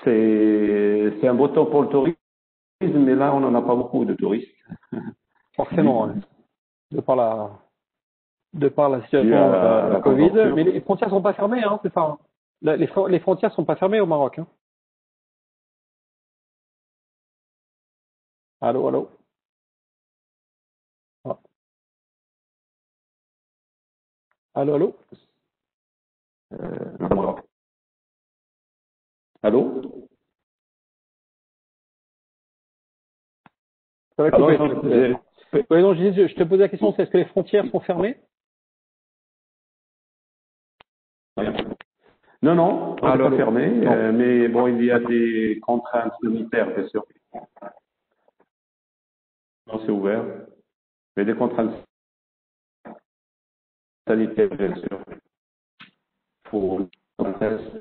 c'est un beau temps pour le tourisme, mais là, on n'en a pas beaucoup de touristes. Forcément, hein, de par la situation la Covid. Mais les frontières sont pas fermées, hein, c'est ça. Hein. Les frontières sont pas fermées au Maroc. Hein. Allô, allô. Ah. Allô, allô. Allô. Ça va couper. Oui, non, je te posais la question, c'est est-ce que les frontières sont fermées? Non, non, pas fermé, mais bon, il y a des contraintes sanitaires, bien sûr. Non, c'est ouvert, mais des contraintes sanitaires, bien sûr. Pour un test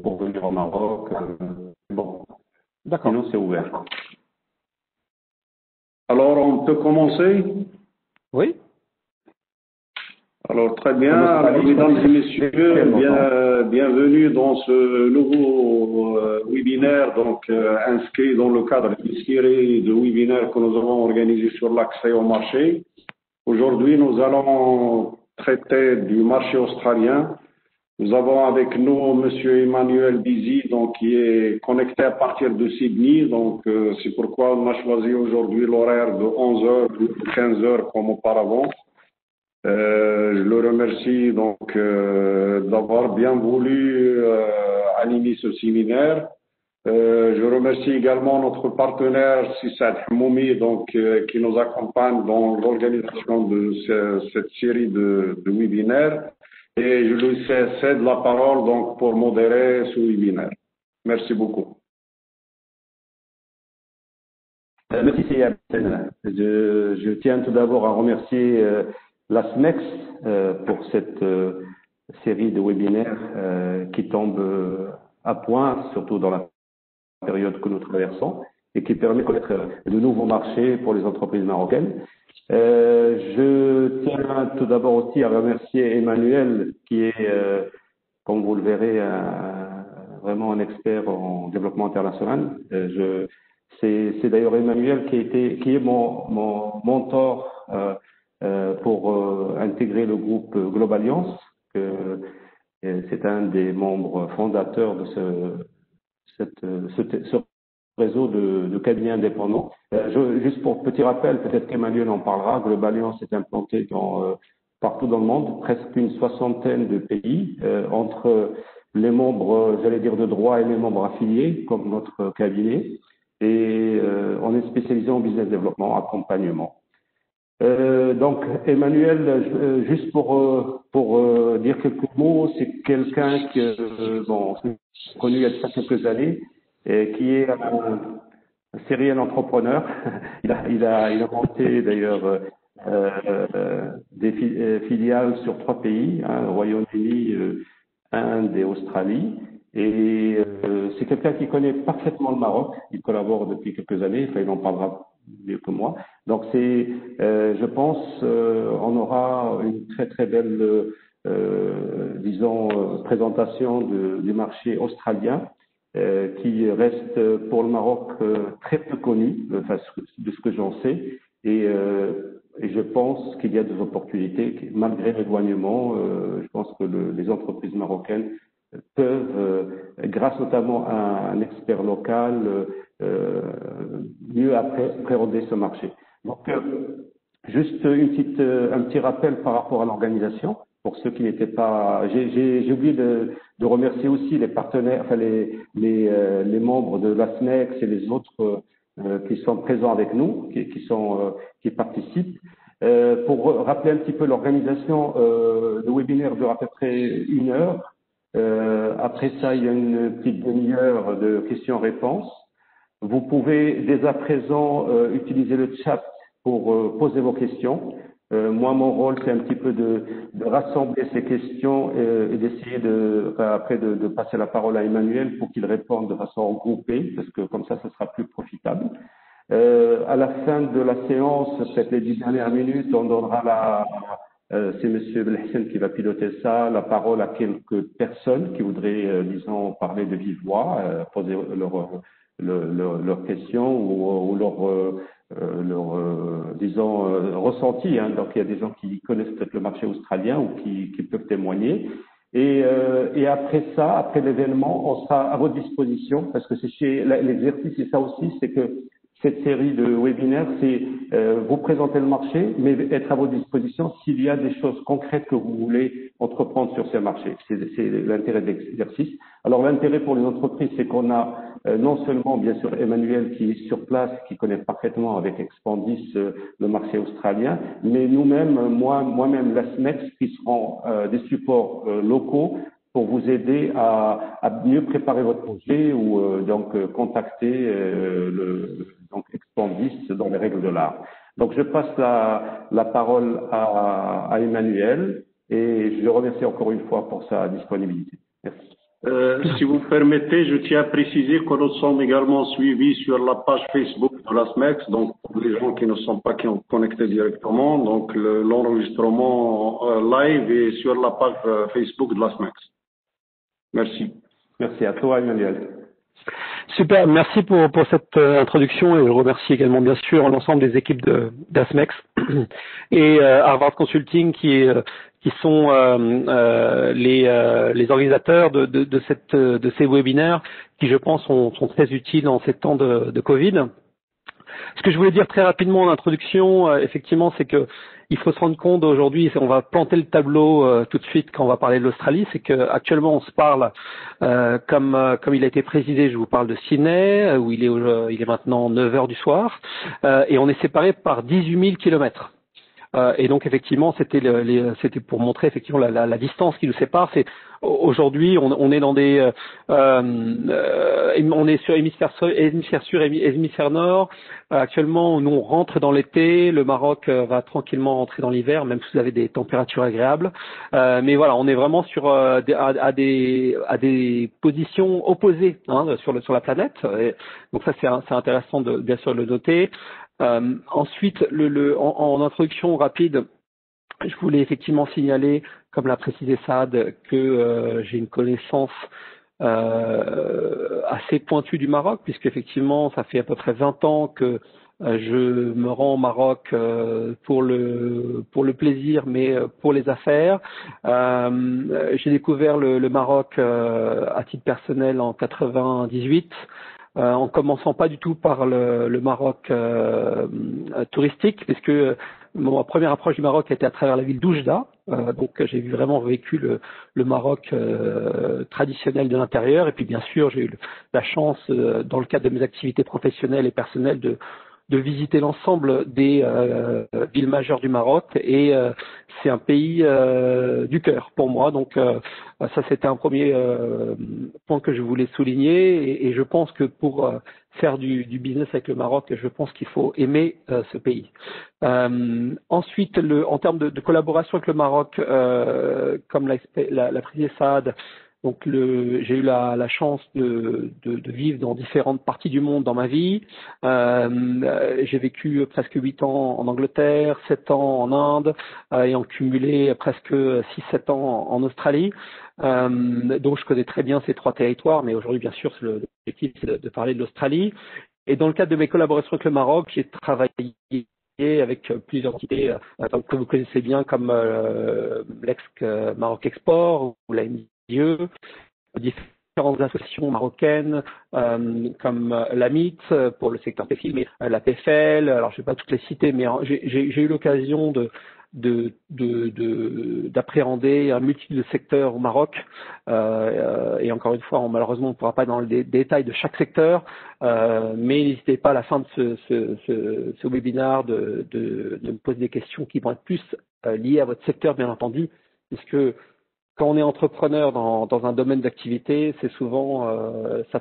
pour venir au Maroc, bon, sinon c'est ouvert. Alors, on peut commencer? Oui. Alors, très bien. Alors, mesdames et messieurs, bienvenue dans ce nouveau webinaire, donc inscrit dans le cadre d'une série de webinaires que nous avons organisés sur l'accès au marché. Aujourd'hui, nous allons traiter du marché australien. Nous avons avec nous Monsieur Emmanuel Bizi, donc qui est connecté à partir de Sydney. Donc, c'est pourquoi on a choisi aujourd'hui l'horaire de 11h ou 15h comme auparavant. Je le remercie donc d'avoir bien voulu animer ce séminaire. Je remercie également notre partenaire Sissad Hamoumi, donc qui nous accompagne dans l'organisation de cette série de webinaires. Et je lui cède la parole donc pour modérer ce webinaire. Merci beaucoup. Merci Seyab. Je tiens tout d'abord à remercier la SMEX pour cette série de webinaires qui tombe à point, surtout dans la période que nous traversons, et qui permet de connaître de nouveaux marchés pour les entreprises marocaines. Je tiens tout d'abord aussi à remercier Emmanuel, qui est, comme vous le verrez, vraiment un expert en développement international. C'est d'ailleurs Emmanuel qui est mon mentor pour intégrer le groupe Globaliance. C'est un des membres fondateurs de ce réseau de cabinets indépendants. Juste pour petit rappel, peut-être qu'Emmanuel en parlera, Globaliance est implanté partout dans le monde, presque une soixantaine de pays, entre les membres, j'allais dire, de droit et les membres affiliés, comme notre cabinet. Et on est spécialisé en business développement, accompagnement. Donc Emmanuel, juste pour dire quelques mots, c'est quelqu'un que bon, connu il y a quelques années, et qui est un serial entrepreneur. Il a monté d'ailleurs des filiales sur 3 pays, hein, Royaume-Uni, Inde et Australie. Et c'est quelqu'un qui connaît parfaitement le Maroc. Il collabore depuis quelques années. Enfin, il en parlera mieux que moi. Donc je pense, on aura une très très belle, disons, présentation du marché australien. Qui reste pour le Maroc très peu connu, enfin, de ce que j'en sais, et je pense qu'il y a des opportunités, malgré l'éloignement. Je pense que les entreprises marocaines peuvent, grâce notamment à un expert local, mieux appréhender ce marché. Donc, juste un petit rappel par rapport à l'organisation. Pour ceux qui n'étaient pas, j'ai oublié de remercier aussi les partenaires, enfin les membres de la SMEX et les autres qui sont présents avec nous, qui participent. Pour rappeler un petit peu l'organisation, le webinaire dure à peu près 1 heure. Après ça, il y a une petite demi-heure de questions-réponses. Vous pouvez dès à présent utiliser le chat pour poser vos questions. Moi, mon rôle, c'est un petit peu de rassembler ces questions et d'essayer après de passer la parole à Emmanuel pour qu'il réponde de façon regroupée, parce que comme ça sera plus profitable. À la fin de la séance, peut-être les 10 dernières minutes, on donnera C'est Monsieur Belhassan qui va piloter ça. La parole à quelques personnes qui voudraient, disons, parler de vive voix, poser leurs questions ou disons, ressenti. Hein. Donc, il y a des gens qui connaissent peut-être le marché australien ou qui peuvent témoigner. Et après ça, après l'événement, on sera à votre disposition parce que l'exercice, c'est ça aussi, c'est que cette série de webinaires, c'est vous présenter le marché, mais être à votre disposition s'il y a des choses concrètes que vous voulez entreprendre sur ces marchés. C'est l'intérêt de l'exercice. Alors l'intérêt pour les entreprises, c'est qu'on a non seulement bien sûr Emmanuel qui est sur place, qui connaît parfaitement avec Expandis le marché australien, mais nous-mêmes, moi-même, la SMEX, qui seront des supports locaux pour vous aider à mieux préparer votre projet ou contacter donc Expandis dans les règles de l'art. Donc je passe la parole à Emmanuel et je le remercie encore une fois pour sa disponibilité. Merci. Si vous permettez, je tiens à préciser que nous sommes également suivis sur la page Facebook de la SMEX, donc pour les gens qui ne sont pas connectés directement, donc l'enregistrement live est sur la page Facebook de la SMEX. Merci. Merci à toi, Emmanuel. Super, merci pour cette introduction et je remercie également bien sûr l'ensemble des équipes d'ASMEX et Harvard Consulting qui sont les organisateurs de ces webinaires qui je pense sont très utiles en ces temps de Covid. Ce que je voulais dire très rapidement en introduction, effectivement, c'est que il faut se rendre compte aujourd'hui, on va planter le tableau tout de suite quand on va parler de l'Australie, c'est qu'actuellement on se parle comme il a été précisé, je vous parle de Sydney, où il est maintenant 9 heures du soir, et on est séparés par 18 000 kilomètres. Et donc effectivement, c'était pour montrer effectivement la distance qui nous sépare. C'est aujourd'hui, on est dans des, on est sur hémisphère sud, hémisphère nord. Actuellement, nous on rentre dans l'été. Le Maroc va tranquillement rentrer dans l'hiver, même si vous avez des températures agréables. Mais voilà, on est vraiment sur à des positions opposées sur la planète. Et donc ça, c'est intéressant bien sûr de le noter. Ensuite, en introduction rapide, je voulais effectivement signaler, comme l'a précisé Saad, que j'ai une connaissance assez pointue du Maroc, puisque effectivement, ça fait à peu près 20 ans que je me rends au Maroc pour le plaisir, mais pour les affaires. J'ai découvert le Maroc à titre personnel en 98. En commençant pas du tout par le Maroc touristique, puisque ma première approche du Maroc était à travers la ville d'Oujda, donc j'ai vraiment vécu le Maroc traditionnel de l'intérieur, et puis bien sûr j'ai eu la chance, dans le cadre de mes activités professionnelles et personnelles, de visiter l'ensemble des villes majeures du Maroc, et c'est un pays du cœur pour moi. Donc ça, c'était un premier point que je voulais souligner, et je pense que pour faire du business avec le Maroc, je pense qu'il faut aimer ce pays. Ensuite, en termes de collaboration avec le Maroc, comme l'a précisé Saad, donc j'ai eu la chance de vivre dans différentes parties du monde dans ma vie. J'ai vécu presque 8 ans en Angleterre, 7 ans en Inde, et en cumulé presque 6-7 ans en Australie. Donc je connais très bien ces 3 territoires, mais aujourd'hui bien sûr l'objectif c'est de parler de l'Australie. Et dans le cadre de mes collaborations avec le Maroc, j'ai travaillé avec plusieurs entités que vous connaissez bien, comme l'ex-Maroc Export ou la différentes associations marocaines comme l'AMIT pour le secteur textile, mais la PFL, alors je ne vais pas toutes les citer, mais j'ai eu l'occasion d'appréhender un multitude de secteurs au Maroc, et encore une fois, malheureusement on ne pourra pas dans les détails de chaque secteur, mais n'hésitez pas à la fin de ce webinaire de me poser des questions qui vont être plus liées à votre secteur, bien entendu, puisque quand on est entrepreneur dans un domaine d'activité, c'est souvent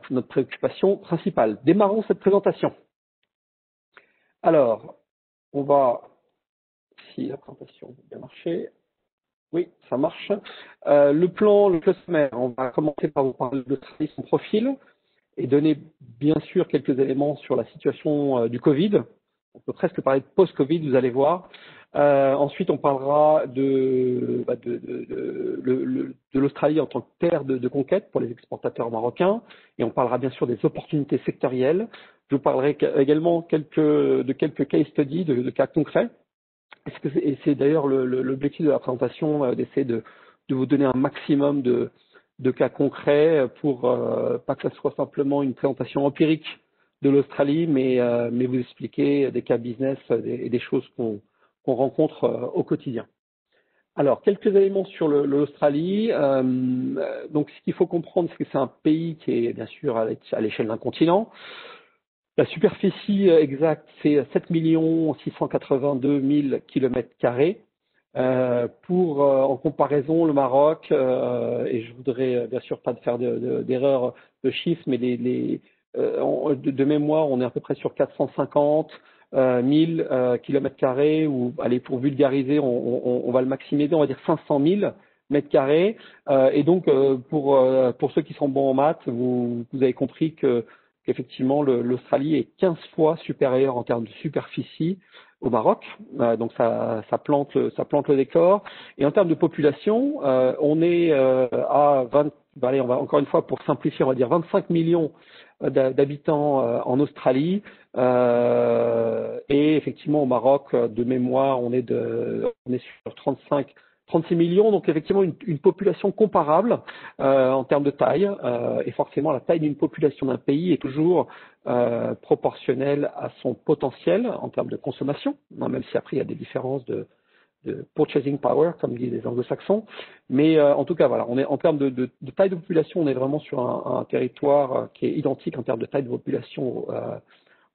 notre préoccupation principale. Démarrons cette présentation. Alors, on va, si la présentation a bien marché, oui, ça marche. Le plan sommaire, on va commencer par vous parler de l'Australie, son profil, et donner bien sûr quelques éléments sur la situation du Covid. on peut presque parler de post-Covid, vous allez voir. Ensuite, on parlera de l'Australie en tant que terre de conquête pour les exportateurs marocains, et on parlera bien sûr des opportunités sectorielles. Je vous parlerai également de quelques case studies, de cas concrets. Et c'est d'ailleurs l'objectif de la présentation, d'essayer de vous donner un maximum de cas concrets pour pas que ça soit simplement une présentation empirique de l'Australie, mais vous expliquer des cas business et des choses qu'on rencontre au quotidien. Alors, quelques éléments sur l'Australie. Donc, ce qu'il faut comprendre, c'est que c'est un pays qui est bien sûr à l'échelle d'un continent. La superficie exacte, c'est 7 682 000 km². En comparaison, le Maroc, et je voudrais bien sûr pas faire d'erreur de chiffres, mais de mémoire, on est à peu près sur 450 000 km², ou allez, pour vulgariser, on va le maximiser, on va dire 500 000 m². Et donc, pour ceux qui sont bons en maths, vous avez compris qu'effectivement, l'Australie est 15 fois supérieure en termes de superficie au Maroc, donc ça plante le décor. Et en termes de population, on est à 20, allez, on va encore une fois pour simplifier, on va dire 25 millions d'habitants en Australie, et effectivement au Maroc, de mémoire, on est sur 36 millions, donc effectivement une population comparable en termes de taille, et forcément la taille d'une population d'un pays est toujours proportionnelle à son potentiel en termes de consommation, même si après il y a des différences de purchasing power, comme disent les anglo-saxons, mais en tout cas voilà, on est en termes de taille de population, on est vraiment sur un territoire qui est identique en termes de taille de population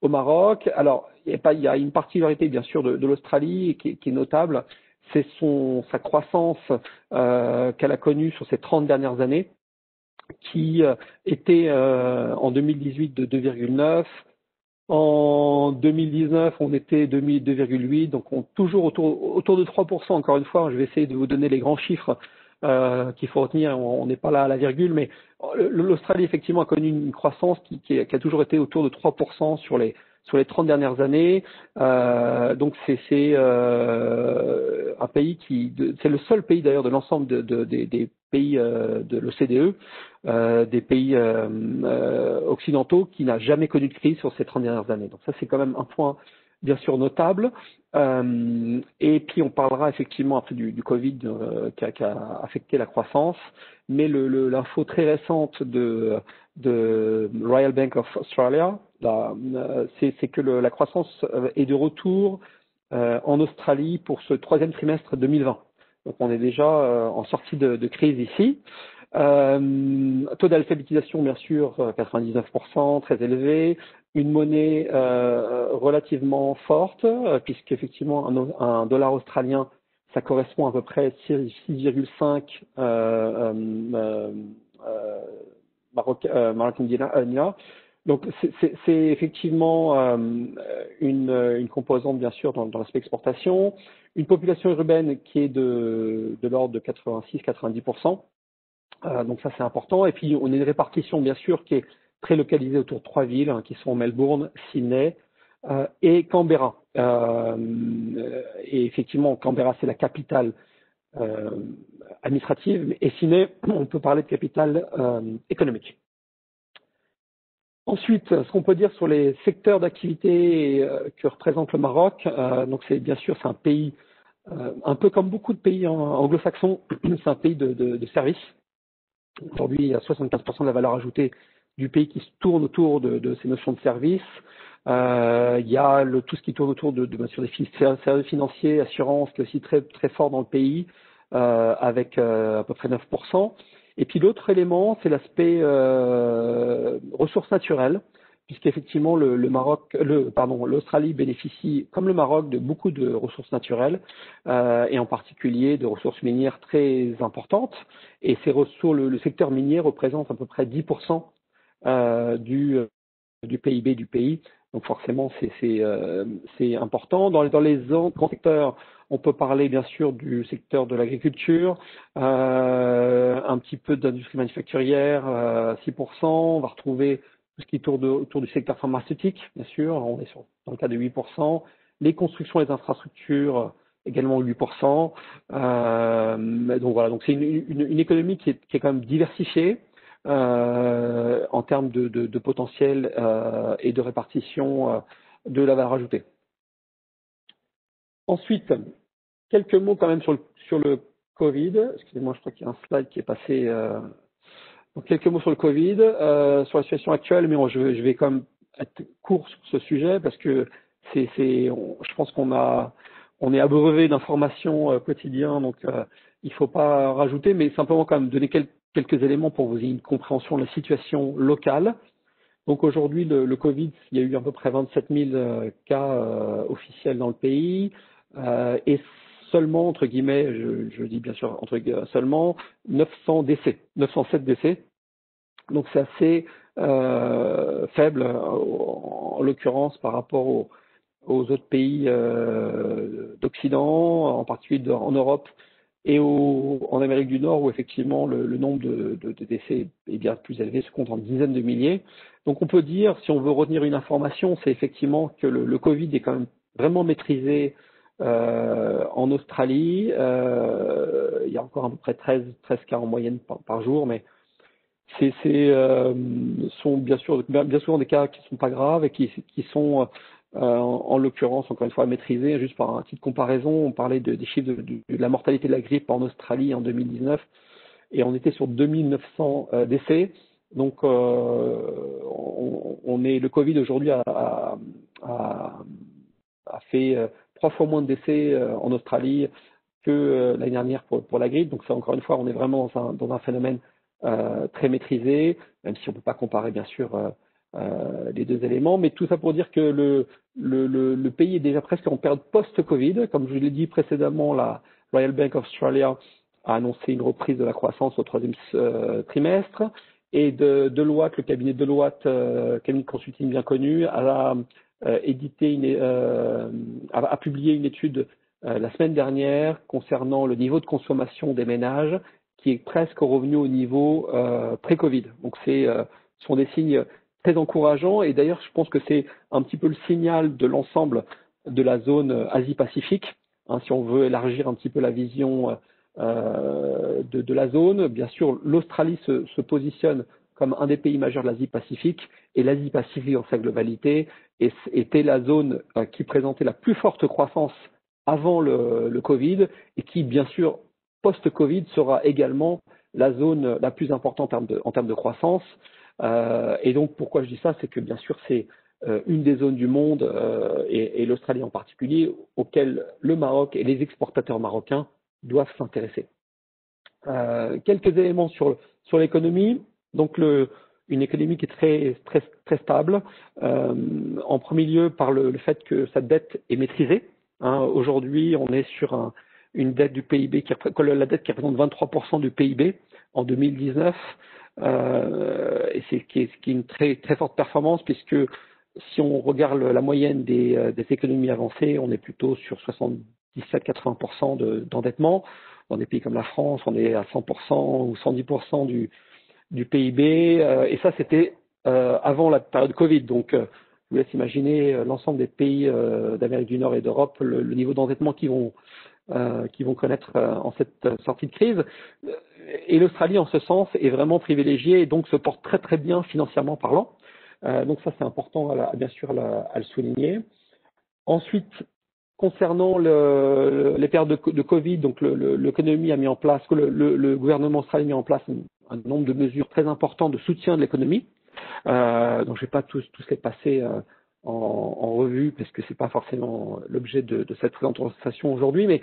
au Maroc. Alors il y a une particularité bien sûr de l'Australie qui est notable, c'est sa croissance qu'elle a connue sur ces 30 dernières années, qui était en 2018 de 2,9. En 2019, on était 2,8, donc toujours autour de 3%. Encore une fois, je vais essayer de vous donner les grands chiffres qu'il faut retenir. On n'est pas là à la virgule, mais l'Australie effectivement a connu une croissance qui a toujours été autour de 3% sur les 30 dernières années. Donc c'est un pays c'est le seul pays d'ailleurs de l'ensemble des pays de l'OCDE, des pays occidentaux, qui n'a jamais connu de crise sur ces 30 dernières années. Donc ça, c'est quand même un point bien sûr notable. Et puis on parlera effectivement après du Covid qui a affecté la croissance, mais l'info très récente de Royal Bank of Australia, c'est que la croissance est de retour en Australie pour ce troisième trimestre 2020. Donc on est déjà en sortie de crise ici. Taux d'alphabétisation, bien sûr, 99%, très élevé. Une monnaie relativement forte, puisqu'effectivement un dollar australien, ça correspond à peu près 6,5 Marocain dinar. Donc c'est effectivement une composante bien sûr dans l'aspect exportation. Une population urbaine qui est de l'ordre de 86-90%. Donc ça c'est important. Et puis on a une répartition bien sûr qui est très localisée autour de 3 villes qui sont Melbourne, Sydney et Canberra. Et effectivement Canberra c'est la capitale administrative, et Sydney on peut parler de capitale économique. Ensuite, ce qu'on peut dire sur les secteurs d'activité que représente le Maroc, donc c'est bien sûr c'est un pays un peu comme beaucoup de pays anglo-saxons, c'est un pays de services. Aujourd'hui, il y a 75% de la valeur ajoutée du pays qui se tourne autour de ces notions de services. Il y a tout ce qui tourne autour bien sûr, des services financiers, assurances, qui est aussi très, très fort dans le pays, avec à peu près 9%. Et puis l'autre élément, c'est l'aspect ressources naturelles, puisqu'effectivement l'Australie bénéficie, comme le Maroc, de beaucoup de ressources naturelles, et en particulier de ressources minières très importantes. Et ces ressources, le secteur minier représente à peu près 10% du PIB du pays. Donc forcément, c'est important. Dans les grands secteurs, on peut parler bien sûr du secteur de l'agriculture, un petit peu d'industrie manufacturière, 6%. On va retrouver tout ce qui tourne autour du secteur pharmaceutique, bien sûr, on est dans le cas de 8%, les constructions et les infrastructures également 8%. Donc voilà, donc c'est une économie qui est quand même diversifiée en termes de potentiel et de répartition de la valeur ajoutée. Ensuite, quelques mots quand même sur le Covid. Excusez-moi, je crois qu'il y a un slide qui est passé. Donc quelques mots sur le Covid, sur la situation actuelle, mais je vais quand même être court sur ce sujet parce que je pense on est abreuvé d'informations quotidiennes, donc il faut pas rajouter, mais simplement quand même donner quelques éléments pour vous ayez une compréhension de la situation locale. Donc aujourd'hui, le Covid, il y a eu à peu près 27 000 cas officiels dans le pays et seulement, entre guillemets, je dis bien sûr entre guillemets, seulement 907 décès. Donc c'est assez faible en l'occurrence par rapport aux autres pays d'Occident, en particulier en Europe et en Amérique du Nord où effectivement le nombre de décès est bien plus élevé, se compte en dizaines de milliers. Donc on peut dire, si on veut retenir une information, c'est effectivement que le Covid est quand même vraiment maîtrisé en Australie. Il y a encore à peu près 13 cas en moyenne par jour, mais sont bien souvent des cas qui ne sont pas graves et qui sont en l'occurrence, encore une fois, maîtrisés. Juste par un titre de comparaison, on parlait des chiffres de la mortalité de la grippe en Australie en 2019 et on était sur 2900 décès. Donc, le Covid aujourd'hui a fait 3 fois moins de décès en Australie que l'année dernière pour la grippe. Donc, ça, encore une fois, on est vraiment dans un phénomène très maîtrisé, même si on ne peut pas comparer bien sûr les deux éléments, mais tout ça pour dire que le pays est déjà presque en période post-Covid. Comme je l'ai dit précédemment, la Royal Bank of Australia a annoncé une reprise de la croissance au 3e trimestre et Deloitte, le cabinet Deloitte, cabinet de consulting bien connu, a publié une étude la semaine dernière concernant le niveau de consommation des ménages qui est presque revenu au niveau pré-Covid. Donc ce sont des signes très encourageants et d'ailleurs je pense que c'est un petit peu le signal de l'ensemble de la zone Asie-Pacifique, si on veut élargir un petit peu la vision de la zone. Bien sûr, l'Australie se positionne comme un des pays majeurs de l'Asie-Pacifique et l'Asie-Pacifique dans sa globalité était la zone qui présentait la plus forte croissance avant le Covid et qui, bien sûr, post-Covid sera également la zone la plus importante en termes de croissance. Et donc, pourquoi je dis ça, c'est que bien sûr, c'est une des zones du monde, et l'Australie en particulier, auxquelles le Maroc et les exportateurs marocains doivent s'intéresser. Quelques éléments sur l'économie. Donc, une économie qui est très, très, très stable. En premier lieu, par le fait que sa dette est maîtrisée. Aujourd'hui, on est sur une dette du PIB la dette qui représente 23% du PIB en 2019, et c'est qui est une très très forte performance puisque si on regarde la moyenne des économies avancées, on est plutôt sur 77-80% d'endettement. Dans des pays comme la France, on est à 100% ou 110% du PIB, et ça c'était avant la période Covid. Donc je vous laisse imaginer l'ensemble des pays d'Amérique du Nord et d'Europe, le niveau d'endettement qu'ils vont connaître en cette sortie de crise. Et l'Australie, en ce sens, est vraiment privilégiée et donc se porte très très bien financièrement parlant. Donc ça, c'est important bien sûr à le souligner. Ensuite, concernant les périodes de Covid, donc l'économie a mis en place, le gouvernement australien a mis en place un nombre de mesures très importantes de soutien de l'économie. Donc je ne vais pas tous les passer en revue parce que c'est pas forcément l'objet de cette présentation aujourd'hui, mais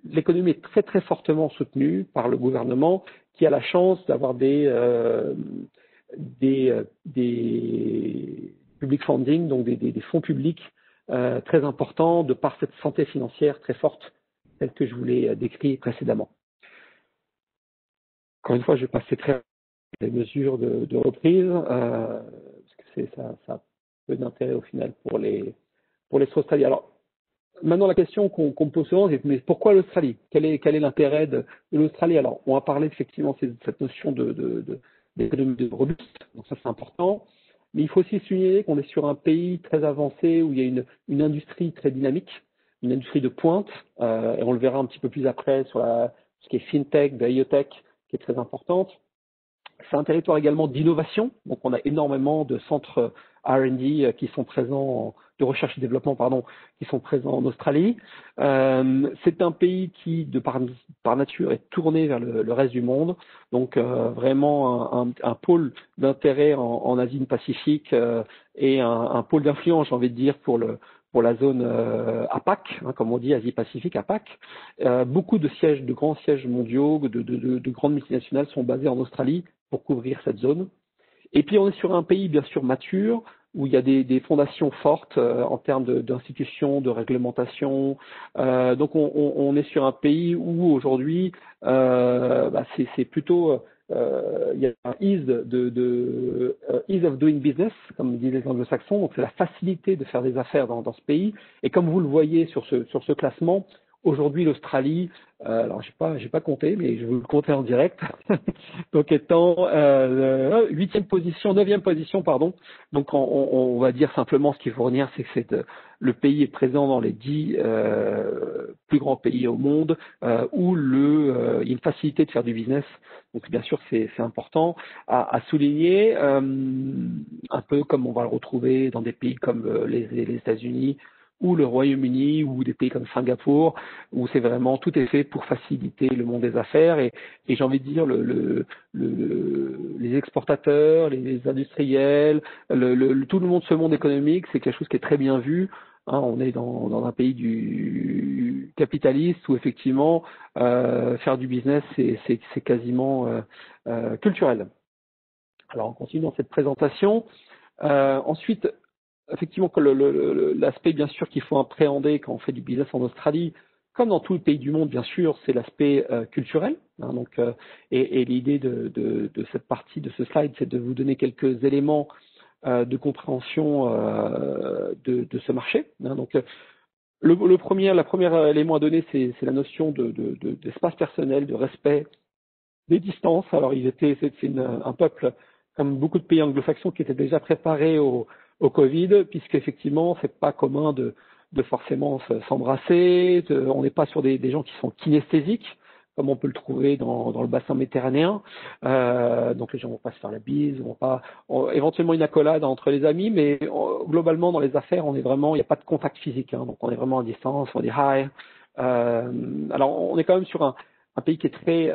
l'économie est très très fortement soutenue par le gouvernement qui a la chance d'avoir des public funding, donc des fonds publics très importants de par cette santé financière très forte telle que je vous l'ai décrit précédemment. Encore une fois, je vais passer très les mesures de reprise parce que ça a peu d'intérêt au final pour les Australiens. Alors maintenant la question qu'on me pose souvent c'est mais pourquoi l'Australie? Quel est l'intérêt de l'Australie? Alors on va parler effectivement de cette notion d'économie robuste, donc ça c'est important. Mais il faut aussi souligner qu'on est sur un pays très avancé où il y a une industrie très dynamique, une industrie de pointe, et on le verra un petit peu plus après sur ce qui est fintech, biotech, qui est très importante. C'est un territoire également d'innovation, donc on a énormément de centres R&D qui sont présents, de recherche et développement, pardon, qui sont présents en Australie. C'est un pays qui, par nature, est tourné vers le reste du monde, donc vraiment un pôle d'intérêt en Asie-Pacifique et un pôle d'influence, j'ai envie de dire, pour la zone APAC, comme on dit, Asie-Pacifique, APAC. Beaucoup de grands sièges mondiaux, de grandes multinationales sont basés en Australie pour couvrir cette zone. Et puis on est sur un pays bien sûr mature, où il y a des fondations fortes en termes d'institutions, de réglementation. Donc on est sur un pays où aujourd'hui c'est plutôt il y a un ease ease of doing business, comme disent les anglo-saxons, donc c'est la facilité de faire des affaires dans ce pays. Et comme vous le voyez sur ce classement, aujourd'hui l'Australie, alors j'ai pas compté, mais je vais vous le compter en direct, donc étant 9e position, pardon. Donc on va dire simplement ce qu'il faut retenir, c'est que le pays est présent dans les 10 plus grands pays au monde où il y a une facilité de faire du business. Donc bien sûr c'est important à souligner, un peu comme on va le retrouver dans des pays comme les États-Unis ou le Royaume-Uni ou des pays comme Singapour, où c'est vraiment tout est fait pour faciliter le monde des affaires et j'ai envie de dire les exportateurs, les industriels, tout le monde, ce monde économique, c'est quelque chose qui est très bien vu. On est dans un pays du capitaliste où effectivement faire du business c'est quasiment culturel. Alors on continue dans cette présentation. Ensuite, effectivement, que l'aspect bien sûr qu'il faut appréhender quand on fait du business en Australie, comme dans tous les pays du monde, bien sûr, c'est l'aspect culturel. Donc, et l'idée de cette partie, de ce slide, c'est de vous donner quelques éléments de compréhension de ce marché. Donc, le premier élément à donner, c'est la notion d'espace personnel, de respect des distances. Alors, c'est un peuple, comme beaucoup de pays anglo-saxons, qui étaient déjà préparés au Covid, puisqu'effectivement, c'est pas commun de forcément s'embrasser. On n'est pas sur des gens qui sont kinesthésiques, comme on peut le trouver dans le bassin méditerranéen. Donc les gens vont pas se faire la bise, éventuellement une accolade entre les amis, mais globalement dans les affaires, il n'y a pas de contact physique. Donc on est vraiment à distance, on dit hi. Alors on est quand même sur un pays qui est très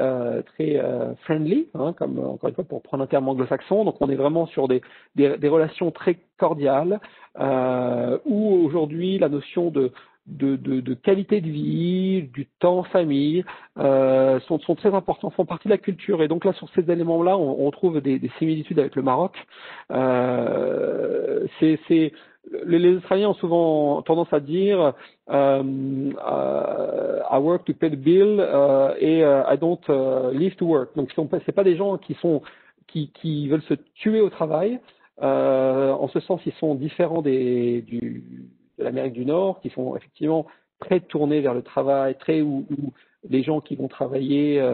friendly, comme encore une fois pour prendre un terme anglo-saxon. Donc on est vraiment sur des relations très cordiales, où aujourd'hui la notion de qualité de vie, du temps en famille sont très importants, font partie de la culture. Et donc là, sur ces éléments-là, on trouve des similitudes avec le Maroc. Les Australiens ont souvent tendance à dire I work to pay the bill et I don't live to work. Donc c'est pas des gens qui veulent se tuer au travail. En ce sens, ils sont différents de l'Amérique du Nord, qui sont effectivement très tournés vers le travail, où les gens qui vont travailler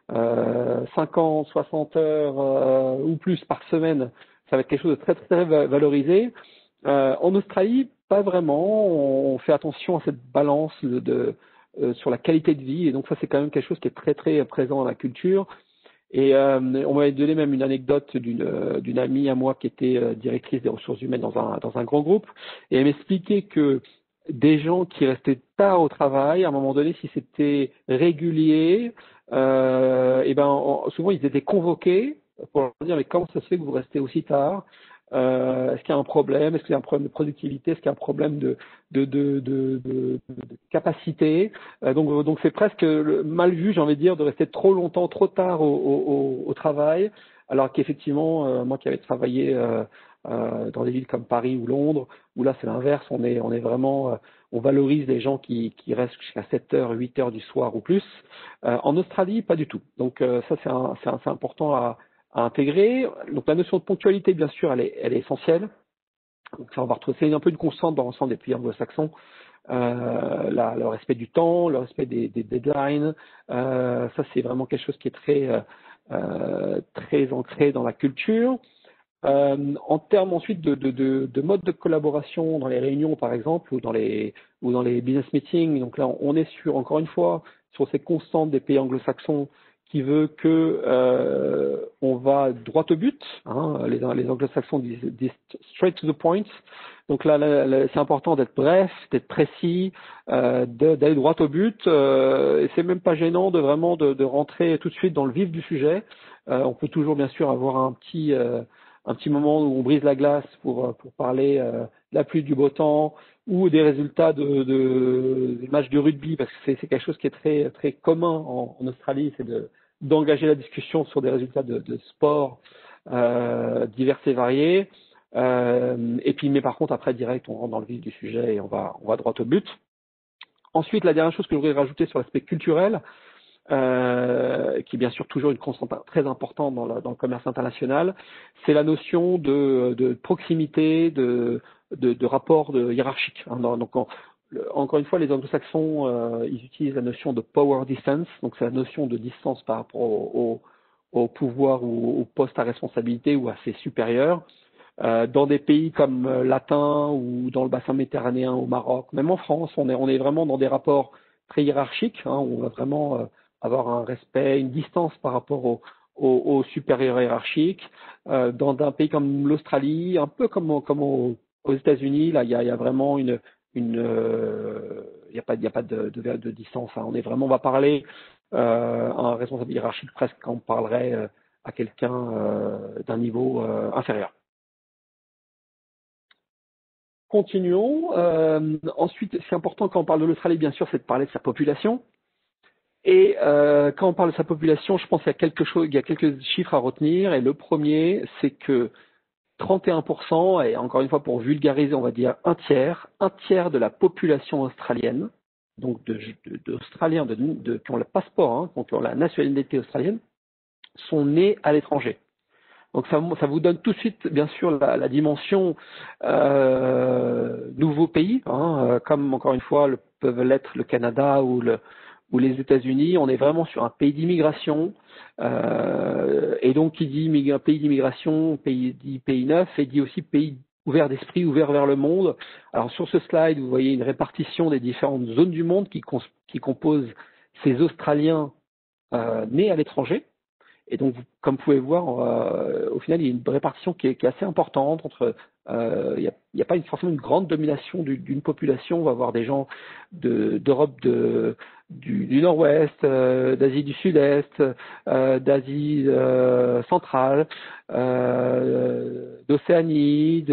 50, 60 heures ou plus par semaine, ça va être quelque chose de très très valorisé. En Australie, pas vraiment. On fait attention à cette balance sur la qualité de vie, et donc ça c'est quand même quelque chose qui est très très présent dans la culture. Et on m'avait donné même une anecdote d'une amie à moi qui était directrice des ressources humaines dans un grand groupe, et elle m'expliquait que des gens qui restaient tard au travail, à un moment donné, si c'était régulier, souvent ils étaient convoqués pour leur dire mais comment ça se fait que vous restez aussi tard? Est-ce qu'il y a un problème? Est-ce qu'il y a un problème de productivité? Est-ce qu'il y a un problème de capacité? Donc c'est presque mal vu, j'ai envie de dire, de rester trop longtemps, trop tard au travail, alors qu'effectivement, moi qui avais travaillé dans des villes comme Paris ou Londres, où là c'est l'inverse, on est vraiment, on valorise les gens qui restent jusqu'à 7h, 8h du soir ou plus. En Australie, pas du tout. Donc ça c'est important à intégrer. Donc la notion de ponctualité, bien sûr, elle est essentielle. Donc ça, on va retrouver un peu une constante dans l'ensemble des pays anglo-saxons. Le respect du temps, le respect des deadlines, ça c'est vraiment quelque chose qui est très ancré dans la culture. En termes ensuite de mode de collaboration dans les réunions par exemple ou dans les business meetings, donc là on est encore une fois sur ces constantes des pays anglo-saxons qui veut que on va droit au but. Les anglo-saxons disent straight to the point. Donc là c'est important d'être bref, d'être précis, d'aller droit au but. Et c'est même pas gênant de rentrer tout de suite dans le vif du sujet. On peut toujours bien sûr avoir un petit moment où on brise la glace pour parler de la pluie, du beau temps ou des résultats des matchs de rugby, parce que c'est quelque chose qui est très très commun en Australie, c'est d'engager la discussion sur des résultats de sport divers et variés. Et puis mais par contre après direct on rentre dans le vif du sujet et on va droit au but. Ensuite, la dernière chose que je voudrais rajouter sur l'aspect culturel, qui est bien sûr toujours une constante très importante dans le commerce international, c'est la notion de proximité, de rapport hiérarchique. Donc, encore une fois, les anglo-saxons, ils utilisent la notion de power distance, donc c'est la notion de distance par rapport au pouvoir ou au poste à responsabilité ou à ses supérieurs. Dans des pays comme latins ou dans le bassin méditerranéen au Maroc, même en France, on est vraiment dans des rapports très hiérarchiques, où on va vraiment avoir un respect, une distance par rapport aux supérieurs hiérarchiques. Dans un pays comme l'Australie, un peu comme aux États-Unis, là, il y a vraiment il y a pas de distance. On va parler à un responsable hiérarchique presque quand on parlerait à quelqu'un d'un niveau inférieur. Continuons. Ensuite, c'est important quand on parle de l'Australie, bien sûr, c'est de parler de sa population. Et quand on parle de sa population, je pense qu'il y a quelques chiffres à retenir. Et le premier, c'est que 31%, et encore une fois pour vulgariser, on va dire un tiers de la population australienne, donc d'Australiens qui ont le passeport, qui ont la nationalité australienne, sont nés à l'étranger. Donc ça vous donne tout de suite, bien sûr, la dimension nouveau pays, comme encore une fois peuvent l'être le Canada ou les États-Unis. On est vraiment sur un pays d'immigration, et donc qui dit un pays d'immigration, dit pays neuf, et dit aussi pays ouvert d'esprit, ouvert vers le monde. Alors sur ce slide, vous voyez une répartition des différentes zones du monde qui composent ces Australiens nés à l'étranger. Et donc, comme vous pouvez voir, au final, il y a une répartition qui est assez importante entre. Il n'y a pas forcément une grande domination d'une population. On va avoir des gens d'Europe du Nord-Ouest, d'Asie du Sud-Est, d'Asie centrale, d'Océanie,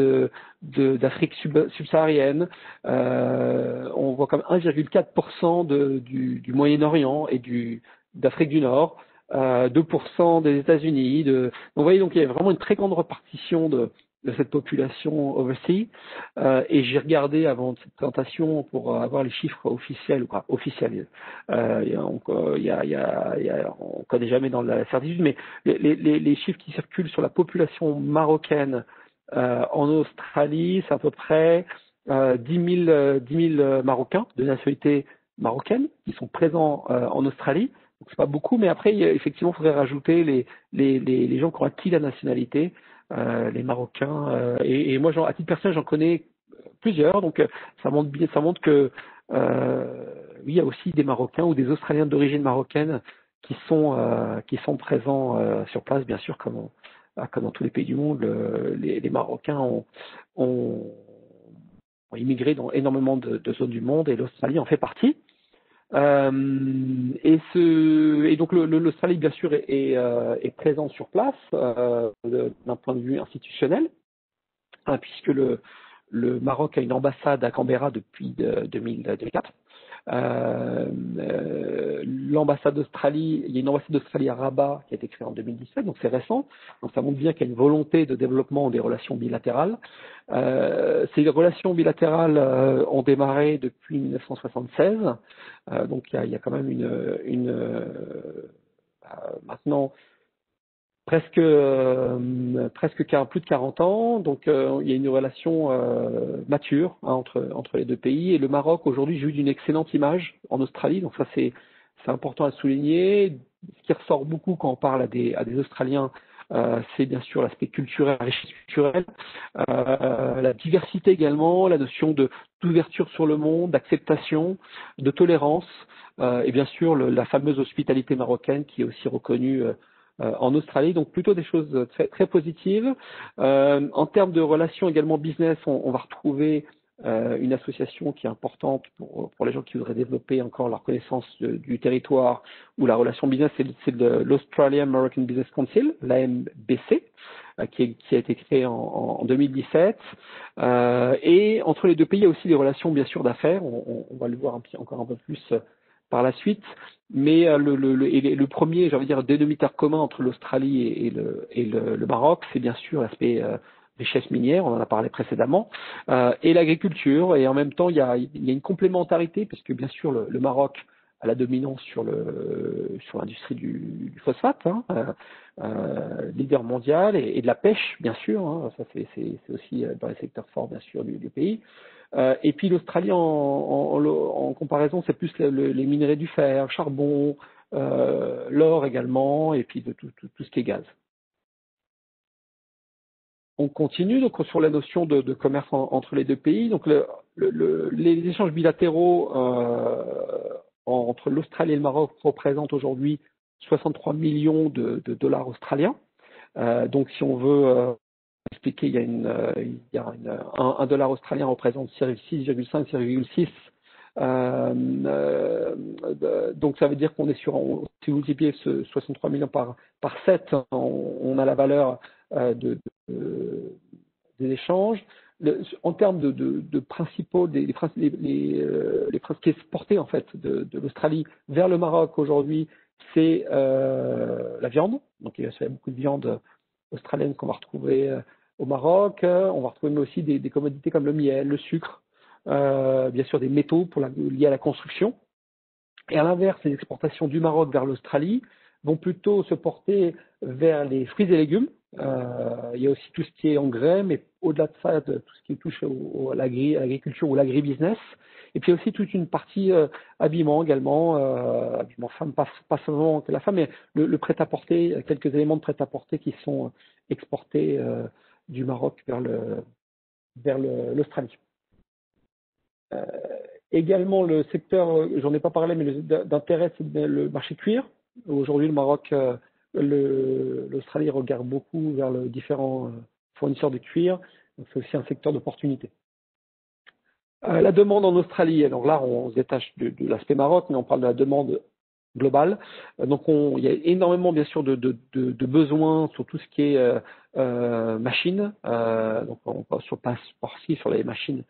d'Afrique subsaharienne. On voit comme 1,4% du Moyen-Orient et d'Afrique du Nord. 2% des États-Unis. Donc, vous voyez, donc il y a vraiment une très grande répartition de cette population overseas. Et j'ai regardé avant cette présentation pour avoir les chiffres officiels ou pas officiels. On connaît jamais dans la certitude, mais les chiffres qui circulent sur la population marocaine en Australie, c'est à peu près 10 000 Marocains de nationalité marocaine qui sont présents en Australie. Donc c'est pas beaucoup, mais après effectivement, il faudrait rajouter les gens qui ont acquis la nationalité, les Marocains. Et moi, à titre personnel, j'en connais plusieurs. Donc ça montre que oui, il y a aussi des Marocains ou des Australiens d'origine marocaine qui sont présents sur place, bien sûr, comme dans tous les pays du monde. Les Marocains ont immigré dans énormément de zones du monde et l'Australie en fait partie. Et donc l'Australie bien sûr est présent sur place d'un point de vue institutionnel, puisque le Maroc a une ambassade à Canberra depuis 2004. L'ambassade d'Australie, il y a une ambassade d'Australie à Rabat qui a été créée en 2017, donc c'est récent. Donc ça montre bien qu'il y a une volonté de développement des relations bilatérales. Ces relations bilatérales ont démarré depuis 1976, donc il y a quand même maintenant presque plus de 40 ans, donc il y a une relation mature entre les deux pays. Et le Maroc aujourd'hui jouit d'une excellente image en Australie, donc ça c'est important à souligner. Ce qui ressort beaucoup quand on parle à des Australiens c'est bien sûr l'aspect culturel, la richesse culturelle, la diversité également, la notion d'ouverture sur le monde, d'acceptation, de tolérance, et bien sûr la fameuse hospitalité marocaine qui est aussi reconnue en Australie. Donc plutôt des choses très, très positives. En termes de relations également business, on va retrouver une association qui est importante pour les gens qui voudraient développer encore leur connaissance du territoire ou la relation business, c'est l'Australian American Business Council, l'AMBC, qui a été créé en 2017. Et entre les deux pays, il y a aussi des relations bien sûr d'affaires. On va le voir encore un peu plus par la suite. Mais le premier, j'ai envie de dire, dénominateur commun entre l'Australie et le Maroc, c'est bien sûr l'aspect richesse minière, on en a parlé précédemment, et l'agriculture. Et en même temps, il y a une complémentarité, parce que bien sûr, le Maroc a la dominance sur l'industrie du phosphate, leader mondial, et de la pêche, bien sûr. Hein, ça c'est aussi dans les secteurs forts, bien sûr, du pays. Et puis l'Australie, en comparaison, c'est plus les minerais du fer, charbon, l'or également, et puis de tout ce qui est gaz. On continue donc sur la notion de commerce entre les deux pays. Donc les échanges bilatéraux entre l'Australie et le Maroc représentent aujourd'hui 63 millions de dollars australiens. Donc si on veut expliquer, il y a un dollar australien représente 6,5, 6,6. Donc ça veut dire qu'on est sur, si vous multipliez ce 63 millions par 7, on a la valeur des échanges. En termes de principaux, les principes exportés en fait de l'Australie vers le Maroc aujourd'hui, c'est la viande. Donc il y a beaucoup de viande australienne qu'on va retrouver au Maroc. On va retrouver aussi des commodités comme le miel, le sucre, bien sûr des métaux liés à la construction. Et à l'inverse, les exportations du Maroc vers l'Australie vont plutôt se porter vers les fruits et légumes. Il y a aussi tout ce qui est engrais, mais au-delà de ça, tout ce qui touche à l'agriculture ou l'agribusiness. Et puis aussi toute une partie habillement également, habillement femme, pas seulement que la femme, mais le prêt-à-porter, quelques éléments de prêt-à-porter qui sont exportés du Maroc vers l'Australie. Également, le secteur, j'en ai pas parlé, mais d'intérêt, c'est le marché cuir. Aujourd'hui, le Maroc, l'Australie regarde beaucoup vers les différents fournisseurs de cuir. C'est aussi un secteur d'opportunité. La demande en Australie, donc là, on se détache de l'aspect Maroc, mais on parle de la demande globale. Donc, il y a énormément, bien sûr, de besoins sur tout ce qui est machines. Donc, on passe sur les machines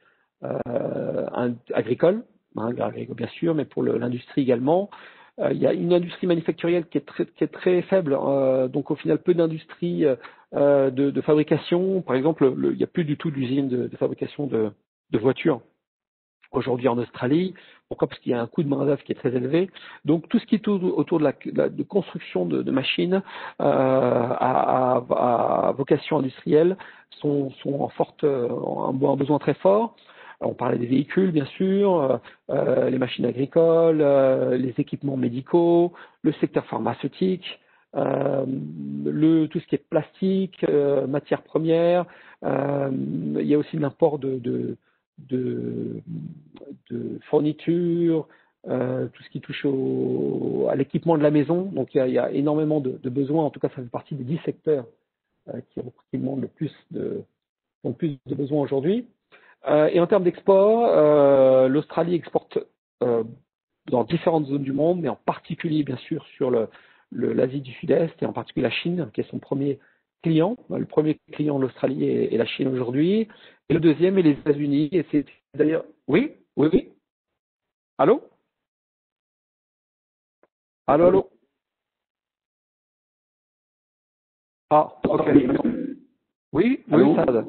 agricoles, bien sûr, mais pour l'industrie également. Il y a une industrie manufacturielle qui est très faible, donc au final peu d'industrie de fabrication. Par exemple, il n'y a plus du tout d'usine de fabrication de voitures aujourd'hui en Australie. Pourquoi? Parce qu'il y a un coût de main-d'œuvre qui est très élevé. Donc tout ce qui est autour de construction de machines à vocation industrielle sont un besoin très fort. On parlait des véhicules, bien sûr, les machines agricoles, les équipements médicaux, le secteur pharmaceutique, tout ce qui est plastique, matières premières. Il y a aussi l'import de fournitures, tout ce qui touche à l'équipement de la maison. Donc il y a énormément de besoins. En tout cas, ça fait partie des 10 secteurs qui demandent le plus de besoins aujourd'hui. Et en termes d'export, l'Australie exporte dans différentes zones du monde, mais en particulier, bien sûr, sur l'Asie du Sud-Est et en particulier la Chine, qui est son premier client. Le premier client de l'Australie est la Chine aujourd'hui. Et le deuxième est les États-Unis. Et c'est d'ailleurs. Oui. Allô? Allô? Ah, ok. Oui, ça.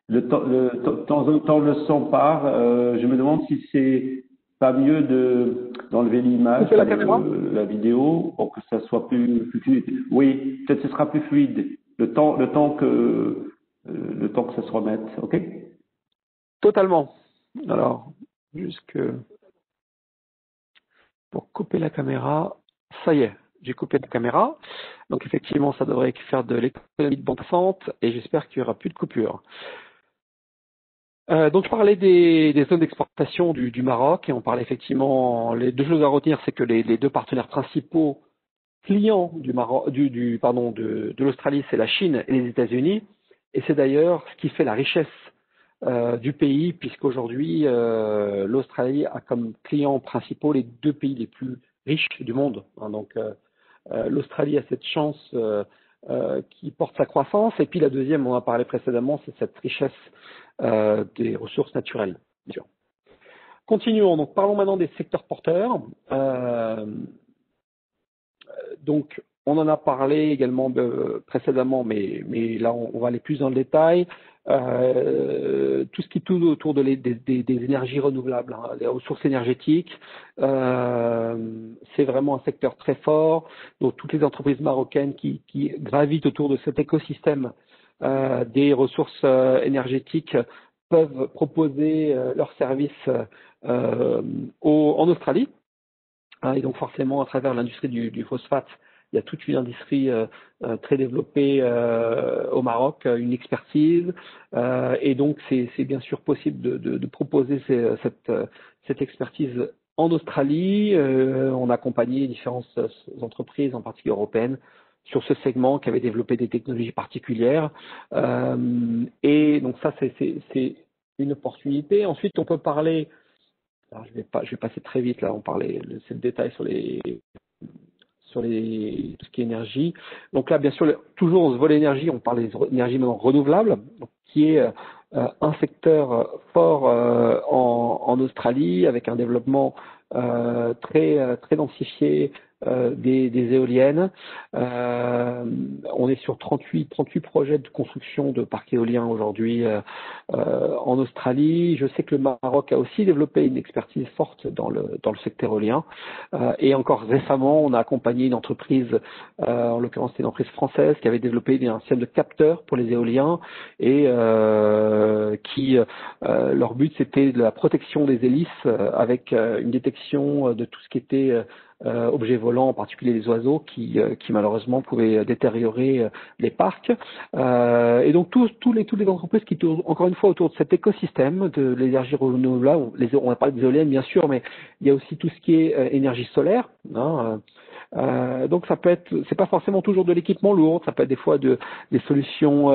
De temps en temps, le son part. Je me demande si c'est pas mieux d'enlever l'image, la vidéo, pour que ça soit plus fluide. Oui, peut-être ce sera plus fluide. Le temps que ça se remette, ok? Totalement. Alors, juste pour couper la caméra, ça y est. j'ai coupé la caméra. Donc effectivement, ça devrait faire de l'économie de bande passante et j'espère qu'il n'y aura plus de coupure. Donc je parlais des zones d'exportation du Maroc et on parlait effectivement, les deux choses à retenir, c'est que les deux partenaires principaux clients du Maroc, de l'Australie, c'est la Chine et les États-Unis. Et c'est d'ailleurs ce qui fait la richesse du pays, puisqu'aujourd'hui, l'Australie a comme clients principaux les deux pays les plus riches du monde. Donc, l'Australie a cette chance qui porte sa croissance. Et puis la deuxième, on en a parlé précédemment, c'est cette richesse des ressources naturelles. Bien sûr. Continuons. Donc, parlons maintenant des secteurs porteurs. Donc, on en a parlé également précédemment, mais là, on va aller plus dans le détail. Tout ce qui tourne autour des énergies renouvelables, hein, des ressources énergétiques, c'est vraiment un secteur très fort. Donc, toutes les entreprises marocaines qui gravitent autour de cet écosystème des ressources énergétiques peuvent proposer leurs services en Australie. Et donc forcément, à travers l'industrie du phosphate, il y a toute une industrie très développée au Maroc, une expertise. Et donc, c'est bien sûr possible de proposer cette expertise en Australie. On a accompagné différentes entreprises, en particulier européennes, sur ce segment qui avaient développé des technologies particulières. Et donc ça, c'est une opportunité. Ensuite, on peut parler... Alors, je vais passer très vite là. On parlait, c'est le détail sur tout ce qui est énergie. Donc là, bien sûr, toujours on se volet énergie, on parle des énergies maintenant renouvelables, donc, qui est un secteur fort en Australie avec un développement très densifié des éoliennes. On est sur 38 projets de construction de parcs éoliens aujourd'hui en Australie. Je sais que le Maroc a aussi développé une expertise forte dans le secteur éolien. Et encore récemment, on a accompagné une entreprise, en l'occurrence c'est une entreprise française, qui avait développé un système de capteurs pour les éoliens et leur but c'était de la protection des hélices avec une détection de tout ce qui était objets volants, en particulier les oiseaux, qui malheureusement pouvaient détériorer les parcs. Et donc toutes les entreprises qui tournent encore une fois autour de cet écosystème de l'énergie renouvelable, on a parlé des éoliennes bien sûr, mais il y a aussi tout ce qui est énergie solaire. Donc ça peut être, c'est pas forcément toujours de l'équipement lourd, ça peut être des fois des solutions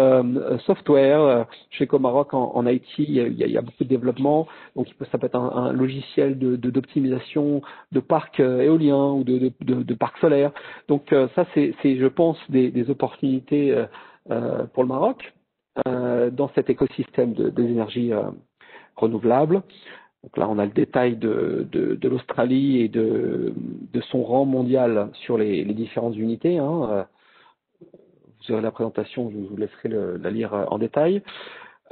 software. Chez Comaroc en IT, il y a beaucoup de développement, donc ça peut être un logiciel d'optimisation de parcs éoliens ou de parcs solaires. Donc ça c'est je pense des opportunités pour le Maroc dans cet écosystème des énergies renouvelables. Donc là, on a le détail de l'Australie et de son rang mondial sur les différentes unités. Vous aurez la présentation, je vous laisserai la lire en détail.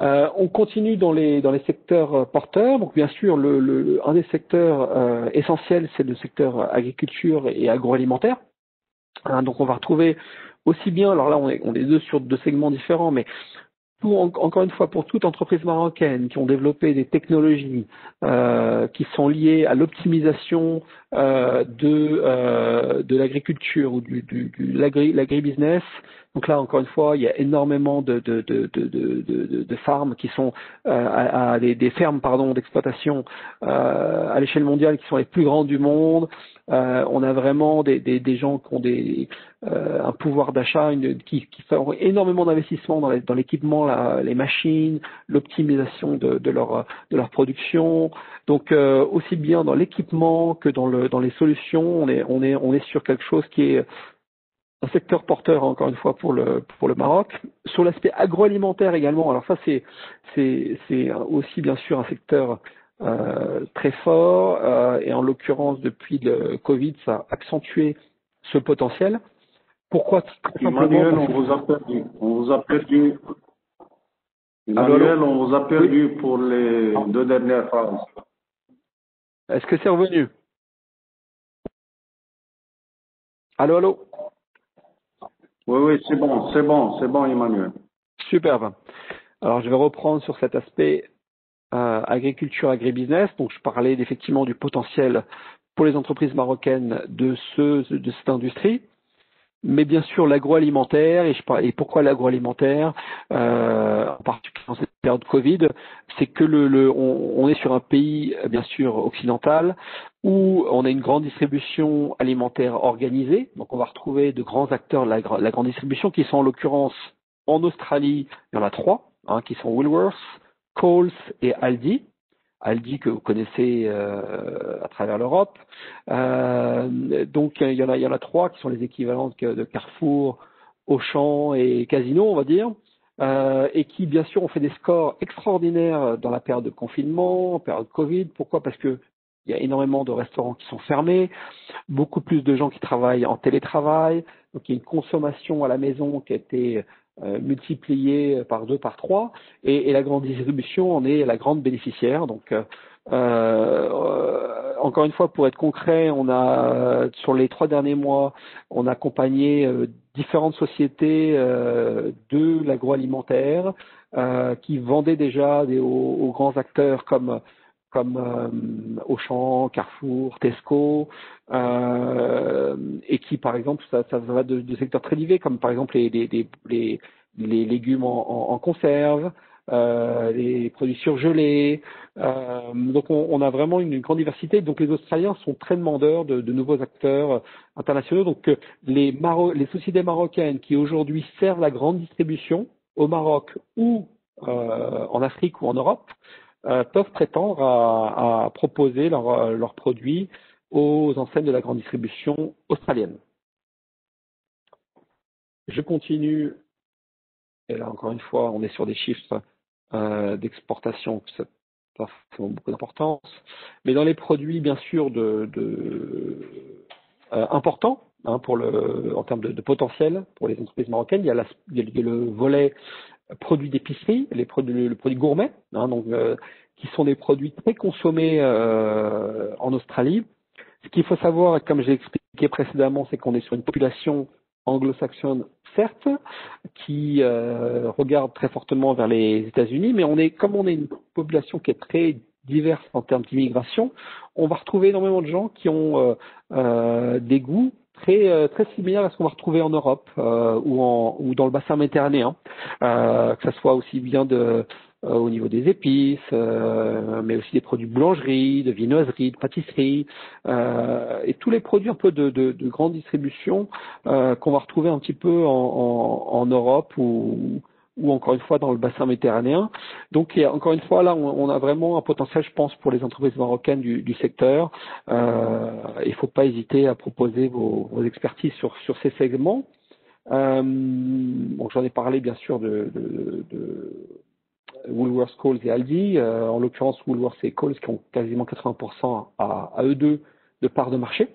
On continue dans les secteurs porteurs. Donc bien sûr, un des secteurs essentiels, c'est le secteur agriculture et agroalimentaire. Donc on va retrouver aussi bien, alors là on est sur deux segments différents, mais encore une fois, pour toute entreprise marocaine qui ont développé des technologies qui sont liées à l'optimisation de l'agriculture ou de l'agribusiness. Donc là, encore une fois, il y a énormément de farms qui sont des fermes d'exploitation à l'échelle mondiale qui sont les plus grandes du monde. On a vraiment des gens qui ont un pouvoir d'achat qui font énormément d'investissements dans l'équipement, les machines, l'optimisation de leur production. Donc aussi bien dans l'équipement que dans les solutions, on est sur quelque chose qui est un secteur porteur encore une fois pour le Maroc. Sur l'aspect agroalimentaire également, alors ça c'est aussi bien sûr un secteur très fort et en l'occurrence depuis le Covid ça a accentué ce potentiel. Pourquoi? Emmanuel, on vous a perdu. Emmanuel, on vous a perdu pour les 2 dernières phrases. Est-ce que c'est revenu? Allô? Oui, c'est bon, Emmanuel. Superbe. Alors, je vais reprendre sur cet aspect agriculture, agribusiness. Donc, je parlais effectivement du potentiel pour les entreprises marocaines de cette industrie. Mais bien sûr, l'agroalimentaire, et pourquoi l'agroalimentaire, en particulier dans cette période Covid, c'est que on est sur un pays, bien sûr, occidental, où on a une grande distribution alimentaire organisée. Donc, on va retrouver de grands acteurs de la grande distribution, qui sont en l'occurrence en Australie, il y en a 3, qui sont Woolworths, Coles et Aldi. Aldi que vous connaissez à travers l'Europe. Donc il y en a 3 qui sont les équivalents de Carrefour, Auchan et Casino, on va dire, et qui bien sûr ont fait des scores extraordinaires dans la période de confinement, en période Covid. Pourquoi? Parce que il y a énormément de restaurants qui sont fermés, beaucoup plus de gens qui travaillent en télétravail, donc il y a une consommation à la maison qui a été multiplié par 2, par 3, et la grande distribution en est la grande bénéficiaire. Donc, encore une fois, pour être concret, on a sur les 3 derniers mois, on a accompagné différentes sociétés de l'agroalimentaire qui vendaient déjà aux grands acteurs comme Auchan, Carrefour, Tesco, et qui, par exemple, ça va de secteurs très divers, comme par exemple les légumes en conserve, les produits surgelés. Donc, on a vraiment une grande diversité. Donc, les Australiens sont très demandeurs de nouveaux acteurs internationaux. Donc, les sociétés marocaines qui aujourd'hui servent la grande distribution au Maroc ou en Afrique ou en Europe peuvent prétendre à proposer leurs produits aux enseignes de la grande distribution australienne. Je continue, et là encore une fois, on est sur des chiffres d'exportation, ça n'a pas beaucoup d'importance, mais dans les produits bien sûr importants en termes de potentiel pour les entreprises marocaines, il y a le volet produits d'épicerie, le produit gourmet, donc qui sont des produits très consommés en Australie. Ce qu'il faut savoir, comme j'ai expliqué précédemment, c'est qu'on est sur une population anglo-saxonne, certes, qui regarde très fortement vers les États-Unis, mais comme on est une population qui est très diverse en termes d'immigration, on va retrouver énormément de gens qui ont des goûts très similaires à ce qu'on va retrouver en Europe ou dans le bassin méditerranéen, que ce soit aussi bien au niveau des épices, mais aussi des produits de boulangerie, de viennoiserie, de pâtisserie, et tous les produits un peu de grande distribution qu'on va retrouver un petit peu en Europe ou encore une fois dans le bassin méditerranéen. Donc encore une fois là on a vraiment un potentiel, je pense, pour les entreprises marocaines du secteur. Il ne faut pas hésiter à proposer vos expertises sur ces segments. Bon, j'en ai parlé bien sûr de Woolworths, Coles et Aldi. En l'occurrence Woolworths et Coles qui ont quasiment 80% à eux deux de part de marché.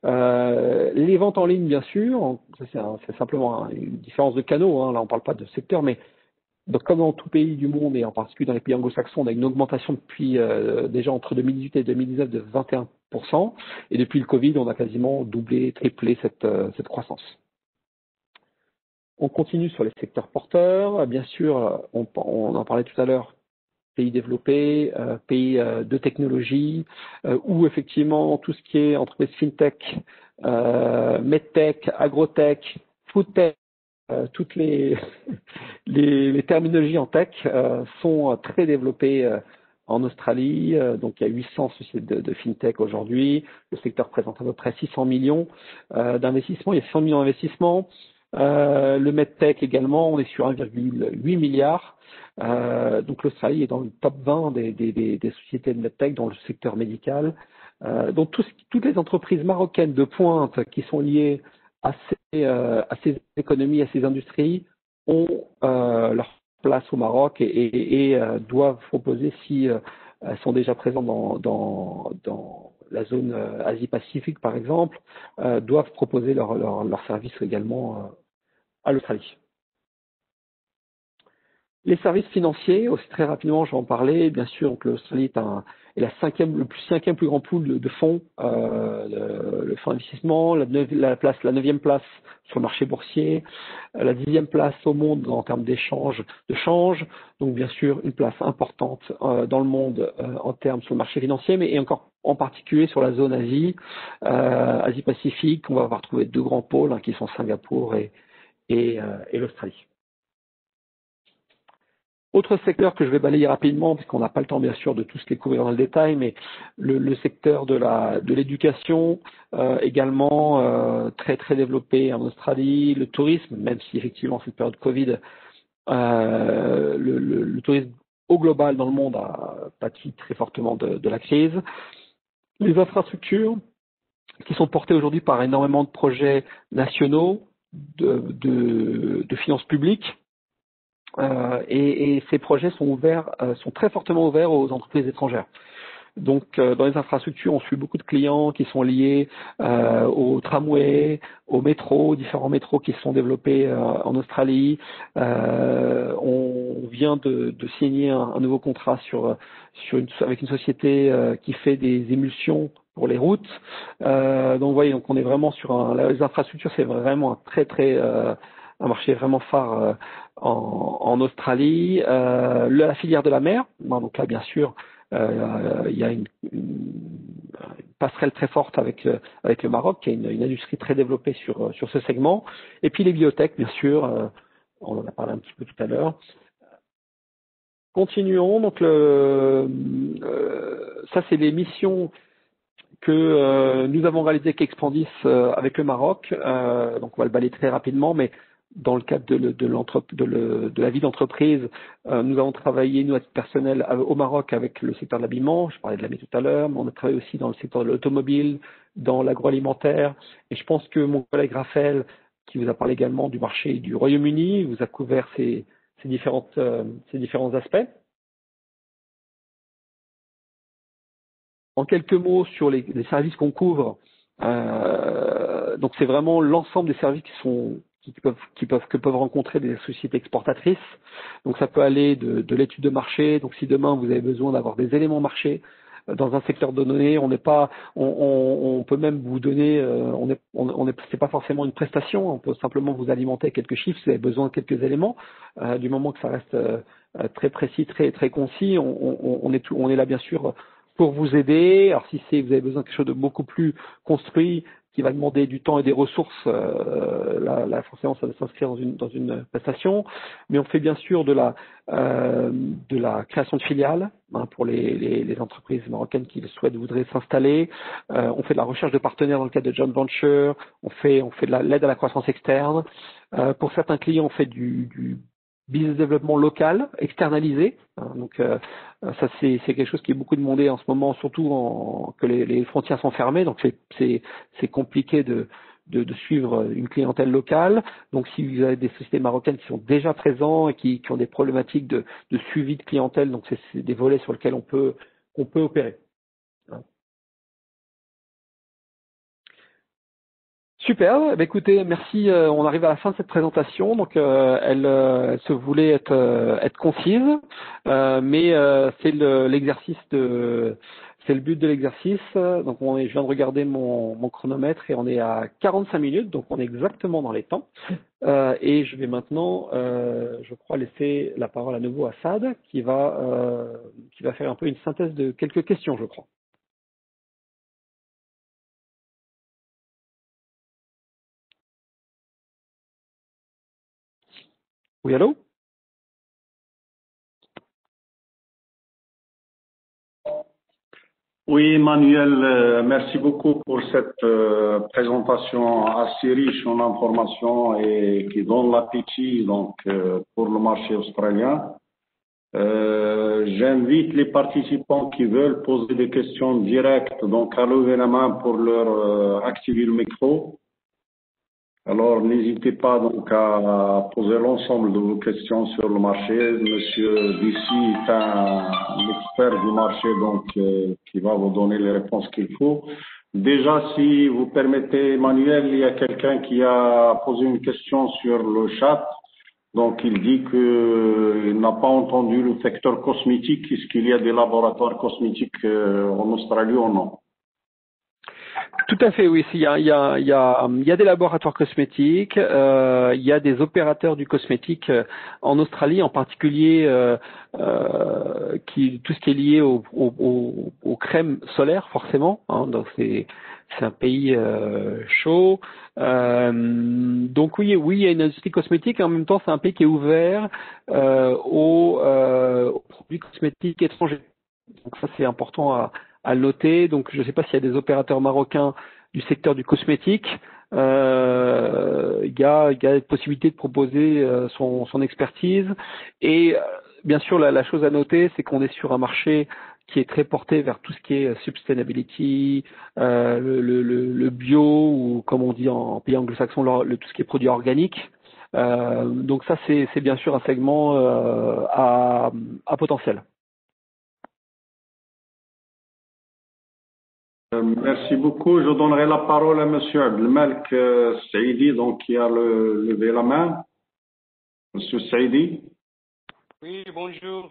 Les ventes en ligne, bien sûr, c'est simplement une différence de canaux. Là, on ne parle pas de secteur, mais donc, comme dans tout pays du monde, et en particulier dans les pays anglo-saxons, on a une augmentation depuis déjà entre 2018 et 2019 de 21%. Et depuis le Covid, on a quasiment doublé, triplé cette croissance. On continue sur les secteurs porteurs. Bien sûr, on en parlait tout à l'heure, pays développés, pays de technologie, où effectivement tout ce qui est entreprise fintech, medtech, agrotech, foodtech, toutes les terminologies en tech sont très développées en Australie. Donc il y a 800 sociétés de fintech aujourd'hui. Le secteur représente à peu près 600 millions d'investissements. Il y a 100 millions d'investissements. Le medtech également, on est sur 1,8 milliard. Donc l'Australie est dans le top 20 des sociétés de medtech dans le secteur médical. Donc toutes les entreprises marocaines de pointe qui sont liées à ces économies, à ces industries, ont leur place au Maroc et doivent proposer, si elles sont déjà présentes dans la zone Asie-Pacifique par exemple, doivent proposer leurs services également à l'Australie. Les services financiers, aussi très rapidement, je vais en parler. Bien sûr, l'Australie est le cinquième plus grand pool de fonds, le fonds d'investissement, la 9e place sur le marché boursier, la 10e place au monde en termes de change. Donc, bien sûr, une place importante dans le monde en termes sur le marché financier, mais et encore en particulier sur la zone Asie-Pacifique. On va retrouver deux grands pôles qui sont Singapour et l'Australie. Autre secteur que je vais balayer rapidement, puisqu'on n'a pas le temps bien sûr de tous les couvrir dans le détail, mais le secteur de l'éducation également très très développé en Australie, le tourisme, même si effectivement cette période Covid, le tourisme au global dans le monde a pâti très fortement de la crise. Les infrastructures qui sont portées aujourd'hui par énormément de projets nationaux de finances publiques. Et ces projets sont très fortement ouverts aux entreprises étrangères. Donc, dans les infrastructures, on suit beaucoup de clients qui sont liés aux tramways, aux métros, différents métros qui se sont développés en Australie. On vient de signer un nouveau contrat avec une société qui fait des émulsions pour les routes. Donc, vous voyez, on est vraiment sur les infrastructures, c'est vraiment un marché vraiment phare en Australie. La filière de la mer, donc là bien sûr il y a une passerelle très forte avec le Maroc, qui a une industrie très développée sur ce segment. Et puis les biotech, bien sûr, on en a parlé un petit peu tout à l'heure. Continuons, donc ça c'est les missions que nous avons réalisées avec Expandis avec le Maroc. Donc on va le balayer très rapidement, mais dans le cadre de la vie d'entreprise, nous avons travaillé, nous, à titre personnel, au Maroc avec le secteur de l'habillement. Je parlais de la tout à l'heure, mais on a travaillé aussi dans le secteur de l'automobile, dans l'agroalimentaire. Et je pense que mon collègue Raphaël, qui vous a parlé également du marché du Royaume-Uni, vous a couvert ces différents aspects. En quelques mots sur les services qu'on couvre, donc c'est vraiment l'ensemble des services que peuvent rencontrer des sociétés exportatrices. Donc ça peut aller de l'étude de marché. Donc si demain vous avez besoin d'avoir des éléments marché dans un secteur donné, on peut même vous donner, c'est pas forcément une prestation, on peut simplement vous alimenter quelques chiffres si vous avez besoin de quelques éléments. Du moment que ça reste très précis, très très concis, on est là bien sûr pour vous aider. Alors si vous avez besoin de quelque chose de beaucoup plus construit, qui va demander du temps et des ressources, là forcément ça va s'inscrire dans une prestation, mais on fait bien sûr de la création de filiales pour les entreprises marocaines qui voudraient s'installer. On fait de la recherche de partenaires dans le cadre de joint venture, on fait de l'aide à la croissance externe. Pour certains clients, on fait du business développement local, externalisé. Donc ça c'est quelque chose qui est beaucoup demandé en ce moment, surtout que les frontières sont fermées. Donc c'est compliqué de suivre une clientèle locale. Donc si vous avez des sociétés marocaines qui sont déjà présentes et qui ont des problématiques de suivi de clientèle, donc c'est des volets sur lesquels on peut opérer. Super, écoutez, merci. On arrive à la fin de cette présentation, donc elle se voulait être concise, mais c'est l'exercice c'est le but de l'exercice. Donc je viens de regarder mon chronomètre et on est à 45 minutes, donc on est exactement dans les temps. Et je vais maintenant, je crois, laisser la parole à nouveau à Saad, qui va faire un peu une synthèse de quelques questions, je crois. Oui, allô? Oui, Manuel, merci beaucoup pour cette présentation assez riche en informations et qui donne l'appétit pour le marché australien. J'invite les participants qui veulent poser des questions directes à lever la main pour leur activer le micro. Alors, n'hésitez pas à poser l'ensemble de vos questions sur le marché. Monsieur Dissy est un expert du marché, qui va vous donner les réponses qu'il faut. Déjà, si vous permettez, Emmanuel, il y a quelqu'un qui a posé une question sur le chat. Donc, il dit qu'il n'a pas entendu le secteur cosmétique. Est-ce qu'il y a des laboratoires cosmétiques en Australie ou non? Tout à fait, oui. Il y a des laboratoires cosmétiques, il y a des opérateurs du cosmétique en Australie, en particulier tout ce qui est lié aux crèmes solaires, forcément. Hein, donc c'est un pays chaud. Donc oui, il y a une industrie cosmétique et en même temps c'est un pays qui est ouvert aux produits cosmétiques étrangers. Donc ça c'est important à le noter. Donc je ne sais pas s'il y a des opérateurs marocains du secteur du cosmétique. Il y a une possibilité de proposer son expertise. Et bien sûr la chose à noter, c'est qu'on est sur un marché qui est très porté vers tout ce qui est sustainability, le bio ou comme on dit en pays anglo-saxon, tout ce qui est produit organique. Donc ça c'est bien sûr un segment à potentiel. Merci beaucoup. Je donnerai la parole à Monsieur Abdelmalek Saïdi, donc qui a levé la main. Monsieur Saïdi. Oui, bonjour.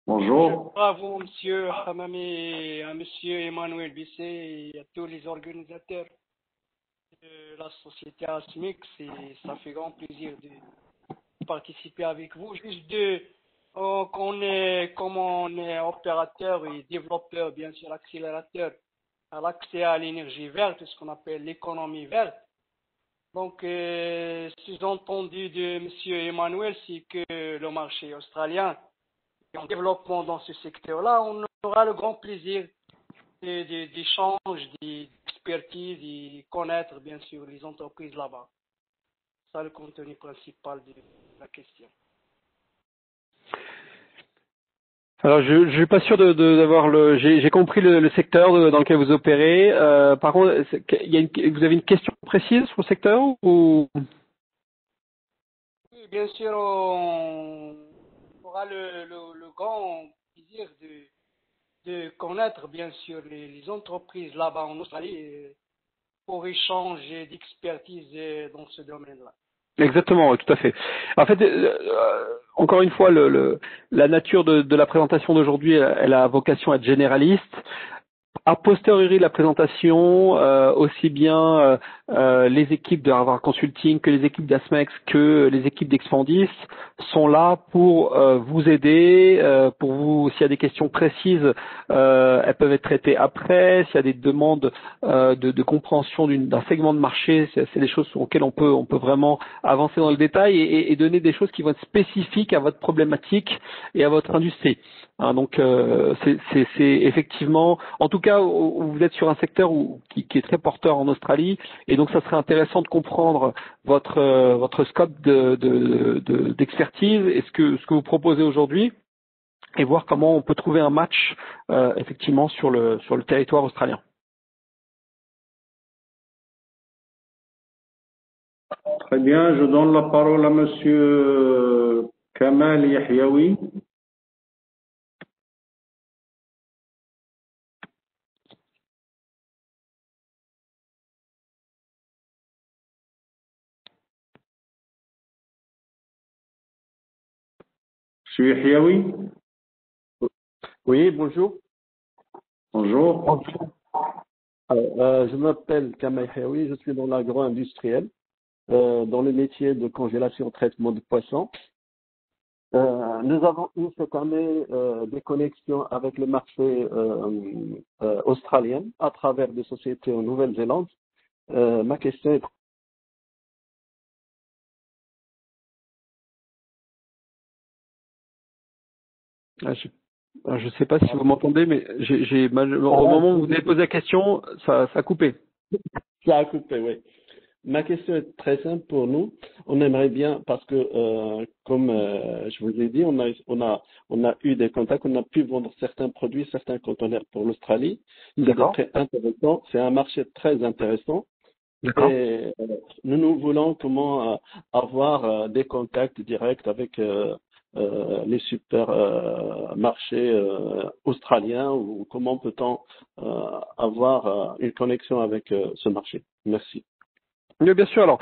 Bonjour. Bravo, Monsieur Hamami, à Monsieur Emmanuel Bisset et à tous les organisateurs de la société ASMIC. Ça fait grand plaisir de participer avec vous. Juste comme on est opérateur et développeur, bien sûr, accélérateur à l'accès à l'énergie verte, ce qu'on appelle l'économie verte. Donc, ce que j'ai entendu de Monsieur Emmanuel, c'est que le marché australien est en développement dans ce secteur-là. On aura le grand plaisir d'échanges, d'expertise et connaître, bien sûr, les entreprises là-bas. C'est le contenu principal de la question. Alors, je suis pas sûr d'avoir j'ai compris le secteur dans lequel vous opérez. Par contre, vous avez une question précise sur le secteur ou? Oui, bien sûr, on aura le grand plaisir de connaître, bien sûr, les entreprises là-bas en Australie pour échanger d'expertise dans ce domaine-là. Exactement, tout à fait. En fait, encore une fois, la nature de la présentation d'aujourd'hui, elle a vocation à être généraliste. A posteriori de la présentation, aussi bien les équipes de Harvard Consulting que les équipes d'Asmex que les équipes d'Expandis sont là pour vous aider, pour vous, s'il y a des questions précises, elles peuvent être traitées après. S'il y a des demandes de compréhension d'un segment de marché, c'est des choses auxquelles on peut vraiment avancer dans le détail et donner des choses qui vont être spécifiques à votre problématique et à votre industrie. Hein, donc c'est effectivement, en tout cas, vous êtes sur un secteur qui est très porteur en Australie, et donc ça serait intéressant de comprendre votre scope d'expertise et ce que vous proposez aujourd'hui, et voir comment on peut trouver un match effectivement sur le territoire australien. Très bien, je donne la parole à Monsieur Kamal Yahyaoui. Monsieur Yahyaoui. Oui, bonjour. Bonjour. Alors, je m'appelle Kamal Haoui, je suis dans l'agro-industriel, dans le métier de congélation traitement de poissons. Nous avons eu cette année des connexions avec le marché australien à travers des sociétés en Nouvelle-Zélande. Ma question est... Je ne sais pas si vous m'entendez, mais au moment où vous avez posé la question, ça a coupé. Ça a coupé, oui. Ma question est très simple pour nous. On aimerait bien, parce que comme je vous l'ai dit, on a eu des contacts, on a pu vendre certains produits, certains conteneurs pour l'Australie. C'est très intéressant. C'est un marché très intéressant. D'accord. Et nous voulons comment avoir des contacts directs avec les supermarchés australiens, ou comment peut-on avoir une connexion avec ce marché. Merci. Oui, bien sûr. Alors,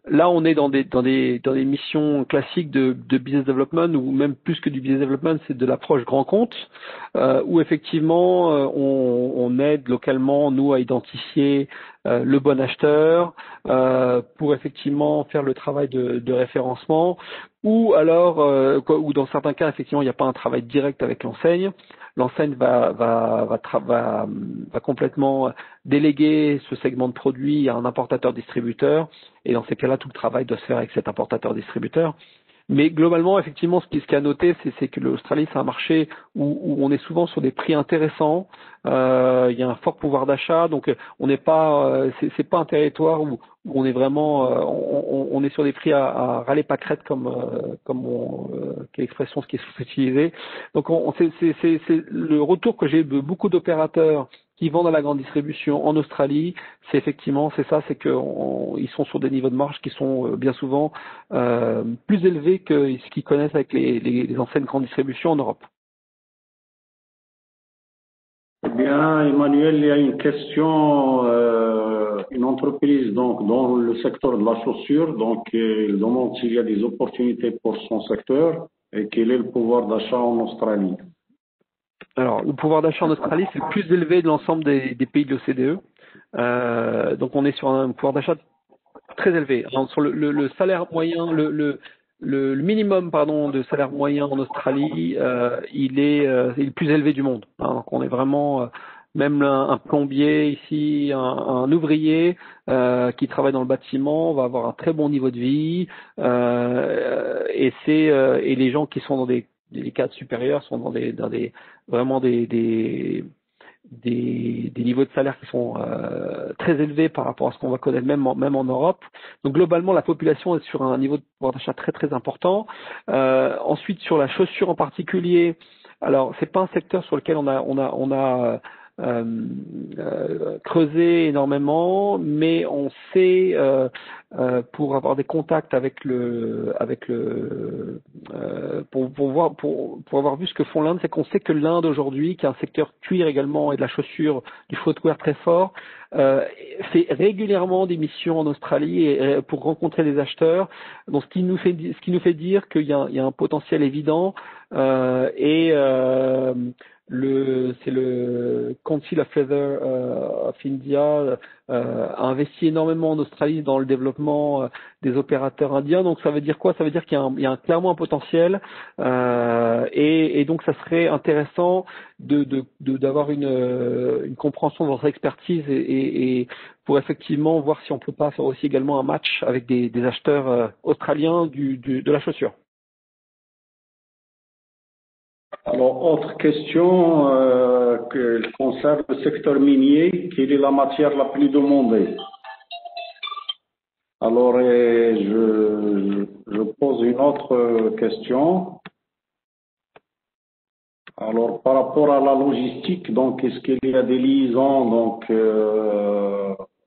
là, on est dans des missions classiques de business development, ou même plus que du business development, c'est de l'approche grand compte, où effectivement on aide localement nous à identifier le bon acheteur pour effectivement faire le travail de référencement, ou alors ou dans certains cas effectivement il n'y a pas un travail direct avec l'enseigne. L'enseigne va complètement déléguer ce segment de produit à un importateur-distributeur, et dans ces cas-là, tout le travail doit se faire avec cet importateur-distributeur. Mais globalement, effectivement, ce qui est à noter, c'est que l'Australie, c'est un marché où on est souvent sur des prix intéressants. Il y a un fort pouvoir d'achat, donc on n'est pas, c'est pas un territoire où on est vraiment, on est sur des prix à râler pas crête quelle expression ce qui est utilisé. Donc c'est le retour que j'ai de beaucoup d'opérateurs qui vendent à la grande distribution en Australie, c'est effectivement, c'est qu'ils sont sur des niveaux de marge qui sont bien souvent plus élevés que ce qu'ils connaissent avec les anciennes grandes distributions en Europe. Eh bien, Emmanuel, il y a une question, une entreprise donc dans le secteur de la chaussure, donc il demande s'il y a des opportunités pour son secteur et quel est le pouvoir d'achat en Australie. Alors, le pouvoir d'achat en Australie, c'est le plus élevé de l'ensemble des pays de l'OCDE. Donc, on est sur un pouvoir d'achat très élevé. Alors, sur le salaire moyen, le minimum de salaire moyen en Australie, il est le plus élevé du monde. Donc, on est vraiment même un plombier ici, un ouvrier qui travaille dans le bâtiment va avoir un très bon niveau de vie. Et les gens qui sont dans des cadres supérieurs sont dans vraiment des niveaux de salaire qui sont très élevés par rapport à ce qu'on va connaître même en Europe. Donc globalement, la population est sur un niveau de pouvoir d'achat très très important. Ensuite, sur la chaussure en particulier, alors c'est pas un secteur sur lequel on a creusé énormément, mais on sait pour avoir des contacts pour avoir vu ce que font l'Inde, c'est qu'on sait que l'Inde aujourd'hui, qui a un secteur cuir également et de la chaussure, du footwear très fort, fait régulièrement des missions en Australie pour rencontrer des acheteurs. Donc ce qui nous fait dire qu'il y a un potentiel évident c'est le Council of Leather of India a investi énormément en Australie dans le développement des opérateurs indiens. Donc ça veut dire quoi? Ça veut dire qu'il y a clairement un potentiel et donc ça serait intéressant d'avoir une compréhension de votre expertise et pour effectivement voir si on peut pas faire aussi également un match avec des acheteurs australiens de la chaussure. Alors, autre question qui concerne le secteur minier, quelle est la matière la plus demandée? Alors, je pose une autre question. Alors, par rapport à la logistique, donc, est-ce qu'il y a des liaisons donc,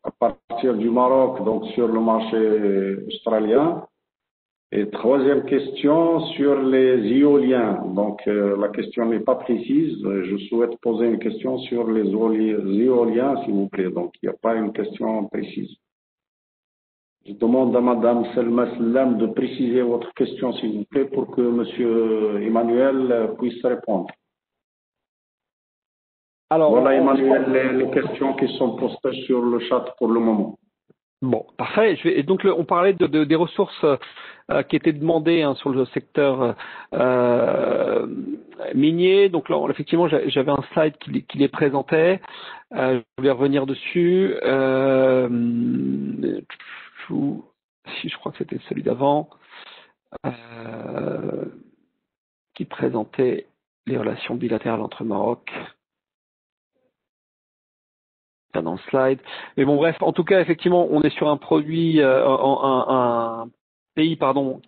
à partir du Maroc donc, sur le marché australien? Et troisième question sur les éoliens. Donc la question n'est pas précise. Je souhaite poser une question sur les éoliens, s'il vous plaît. Donc il n'y a pas une question précise. Je demande à Madame Selma Sellam de préciser votre question, s'il vous plaît, pour que Monsieur Emmanuel puisse répondre. Alors, voilà, Emmanuel, les questions qui sont postées sur le chat pour le moment. Bon, parfait. Donc on parlait des ressources qui étaient demandées sur le secteur minier. Donc là, effectivement, j'avais un slide qui les présentait. Je voulais revenir dessus. Je crois que c'était celui d'avant qui présentait les relations bilatérales entre Maroc. Dans le slide. Mais bon, bref, en tout cas, effectivement, on est sur un produit, un pays,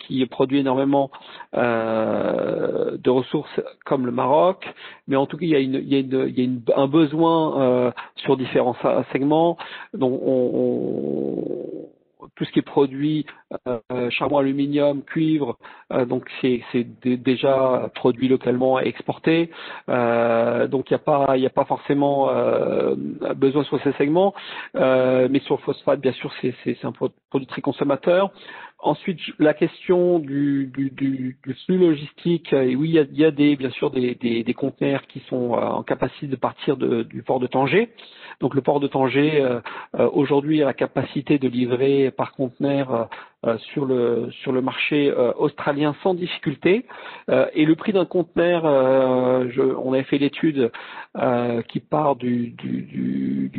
qui produit énormément de ressources comme le Maroc. Mais en tout cas, il y a un besoin sur différents segments. Donc, tout ce qui est produit charbon, aluminium, cuivre, donc c'est déjà produit localement et exporté. Donc il n'y a pas forcément besoin sur ces segments, mais sur le phosphate, bien sûr, c'est un produit très consommateur. Ensuite, la question du flux logistique, et oui, il y a bien sûr des conteneurs qui sont en capacité de partir du port de Tanger. Donc le port de Tanger aujourd'hui a la capacité de livrer par conteneur sur le marché australien sans difficulté. Et le prix d'un conteneur, on avait fait l'étude qui part du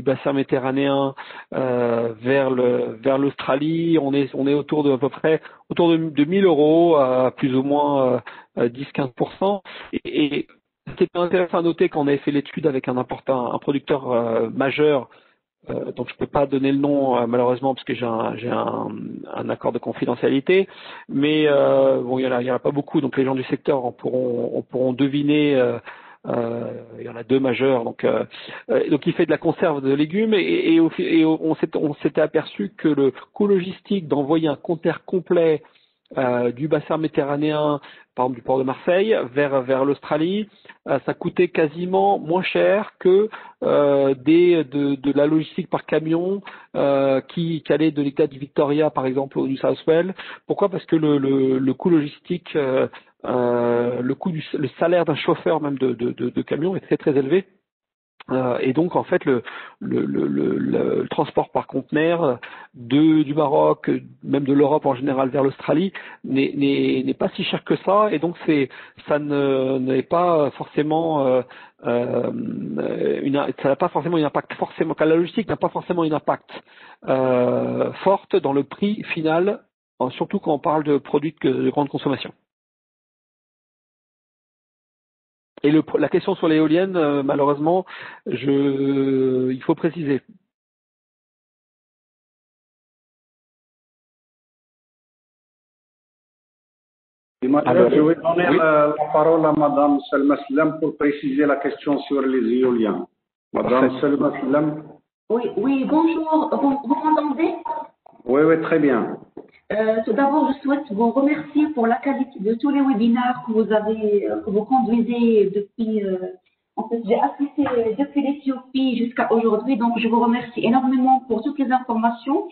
bassin méditerranéen vers l'Australie. On est autour de à peu près autour de 1 000 €, plus ou moins 10-15%. Et c'était intéressant à noter qu'on avait fait l'étude avec un producteur majeur, donc je peux pas donner le nom malheureusement parce que j'ai un accord de confidentialité, mais bon il y en a pas beaucoup, donc les gens du secteur pourront deviner. Il y en a 2 majeurs, donc il fait de la conserve de légumes et on s'était aperçu que le coût logistique d'envoyer un conteneur complet du bassin méditerranéen, par exemple du port de Marseille, vers l'Australie, ça coûtait quasiment moins cher que de la logistique par camion qui allait de l'État du Victoria, par exemple, au New South Wales. Pourquoi? Parce que le coût logistique, le salaire d'un chauffeur même de camion est très très élevé. Et donc en fait le transport par conteneur du Maroc, même de l'Europe en général vers l'Australie n'est pas si cher que ça, et donc ça n'est pas forcément ça n'a pas forcément un impact forcément, car la logistique n'a pas forcément un impact forte dans le prix final, surtout quand on parle de produits de grande consommation. Et la question sur l'éolienne, malheureusement, il faut préciser. Je vais donner la parole à Madame Selma Slam pour préciser la question sur les éoliens. Madame Selma Slam. Oui, bonjour. Vous m'entendez? Oui, très bien. Tout d'abord, je souhaite vous remercier pour la qualité de tous les webinaires que vous conduisez depuis. En fait, j'ai assisté depuis l'Éthiopie jusqu'à aujourd'hui, donc je vous remercie énormément pour toutes les informations.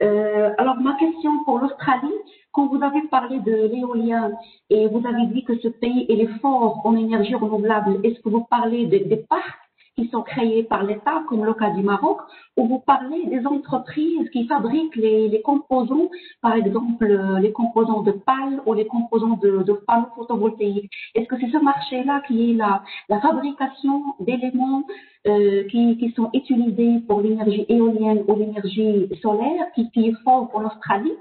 Alors, ma question pour l'Australie, quand vous avez parlé de l'éolien et vous avez dit que ce pays est fort en énergie renouvelable, est-ce que vous parlez des parcs qui sont créés par l'État, comme le cas du Maroc, ou vous parlez des entreprises qui fabriquent les composants, par exemple les composants de pales ou les composants de panneaux photovoltaïques? Est-ce que c'est ce marché-là qui est la fabrication d'éléments qui sont utilisés pour l'énergie éolienne ou l'énergie solaire, qui est fort pour l'Australie?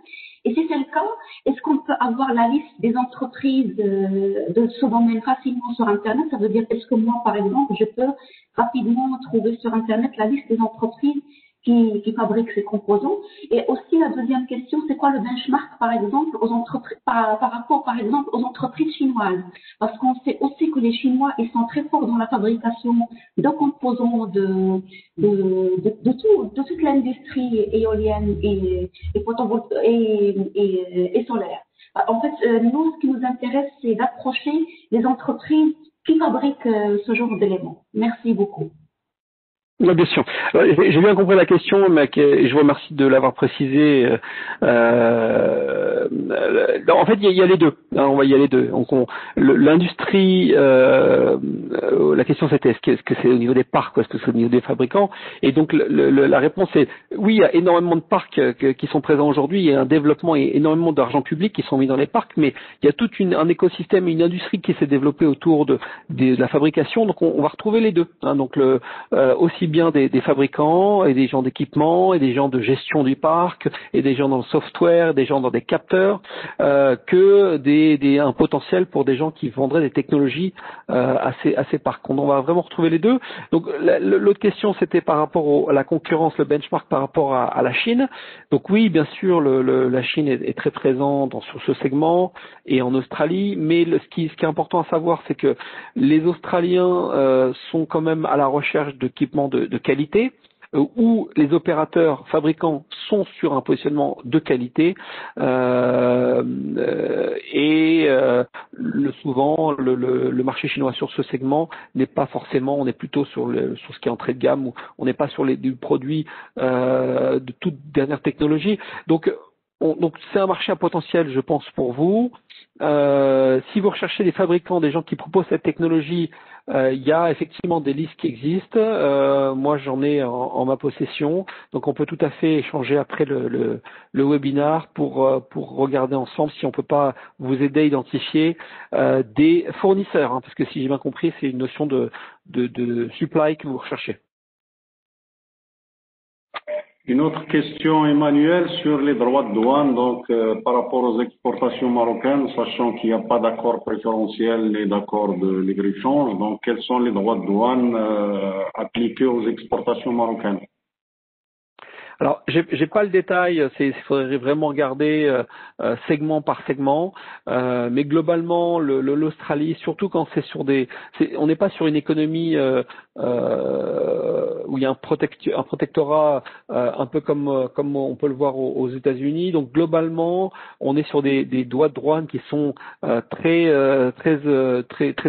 Et si c'est le cas, est-ce qu'on peut avoir la liste des entreprises de ce domaine facilement sur Internet? Ça veut dire, est-ce que moi, par exemple, je peux rapidement trouver sur Internet la liste des entreprises qui fabriquent ces composants? Et aussi, la deuxième question, c'est quoi le benchmark, par exemple, aux entreprises, par rapport, par exemple, aux entreprises chinoises? Parce qu'on sait aussi que les Chinois, ils sont très forts dans la fabrication de composants de toute l'industrie éolienne et solaire. En fait, nous, ce qui nous intéresse, c'est d'approcher les entreprises qui fabriquent ce genre d'éléments. Merci beaucoup. Oui, bien sûr. J'ai bien compris la question, mais je vous remercie de l'avoir précisé. En fait, il y a les deux. Il y a les deux. Donc, l'industrie, la question c'était est-ce que c'est au niveau des parcs ou est-ce que c'est au niveau des fabricants? Et donc, la réponse est oui, il y a énormément de parcs qui sont présents aujourd'hui. Il y a un développement et énormément d'argent public qui sont mis dans les parcs, mais il y a tout un écosystème, une industrie qui s'est développée autour de la fabrication. Donc, on va retrouver les deux. Donc, aussi bien des fabricants et des gens d'équipement et des gens de gestion du parc et des gens dans le software, des gens dans des capteurs, que un potentiel pour des gens qui vendraient des technologies à ces parcs. On va vraiment retrouver les deux. Donc l'autre question c'était par rapport à la concurrence, le benchmark par rapport à la Chine. Donc oui, bien sûr, la Chine est très présente sur ce segment et en Australie, mais ce qui est important à savoir, c'est que les Australiens sont quand même à la recherche d'équipements de qualité. où les opérateurs fabricants sont sur un positionnement de qualité souvent le marché chinois sur ce segment n'est pas forcément, on est plutôt sur ce qui est entrée de gamme, où on n'est pas sur du produit de toute dernière technologie. Donc c'est un marché à potentiel, je pense, pour vous. Si vous recherchez des fabricants, des gens qui proposent cette technologie, il y a effectivement des listes qui existent. Moi, j'en ai en ma possession. Donc, on peut tout à fait échanger après le webinar pour regarder ensemble si on peut pas vous aider à identifier des fournisseurs, hein, parce que si j'ai bien compris, c'est une notion de supply que vous recherchez. Une autre question, Emmanuel, sur les droits de douane, donc par rapport aux exportations marocaines, sachant qu'il n'y a pas d'accord préférentiel ni d'accord de libre-échange, donc quels sont les droits de douane appliqués aux exportations marocaines? Alors, j'ai pas le détail, il faudrait vraiment regarder segment par segment, mais globalement, l'Australie, surtout quand c'est sur on n'est pas sur une économie où il y a un protectorat un peu comme on peut le voir aux États-Unis. Donc globalement, on est sur des droits de douane qui sont très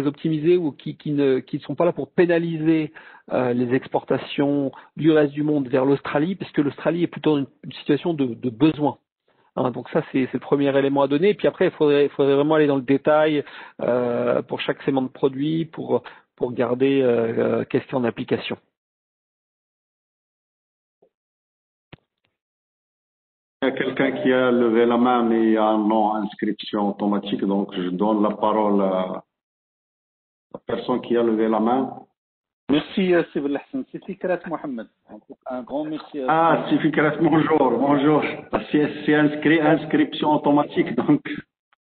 optimisés ou qui ne sont pas là pour pénaliser les exportations du reste du monde vers l'Australie, puisque l'Australie est plutôt une situation de besoin. Hein, donc ça, c'est le premier élément à donner. Et puis après, il faudrait vraiment aller dans le détail pour chaque segment de produit pour regarder qu'est-ce qu'il y a en application. Il y a quelqu'un qui a levé la main, mais il y a un non inscription automatique, donc je donne la parole à la personne qui a levé la main. Merci, Sibel Hassan. C'est Fikrat Mohamed. Un grand merci. Ah, c'est Fikrat, bonjour. C'est inscription automatique, donc.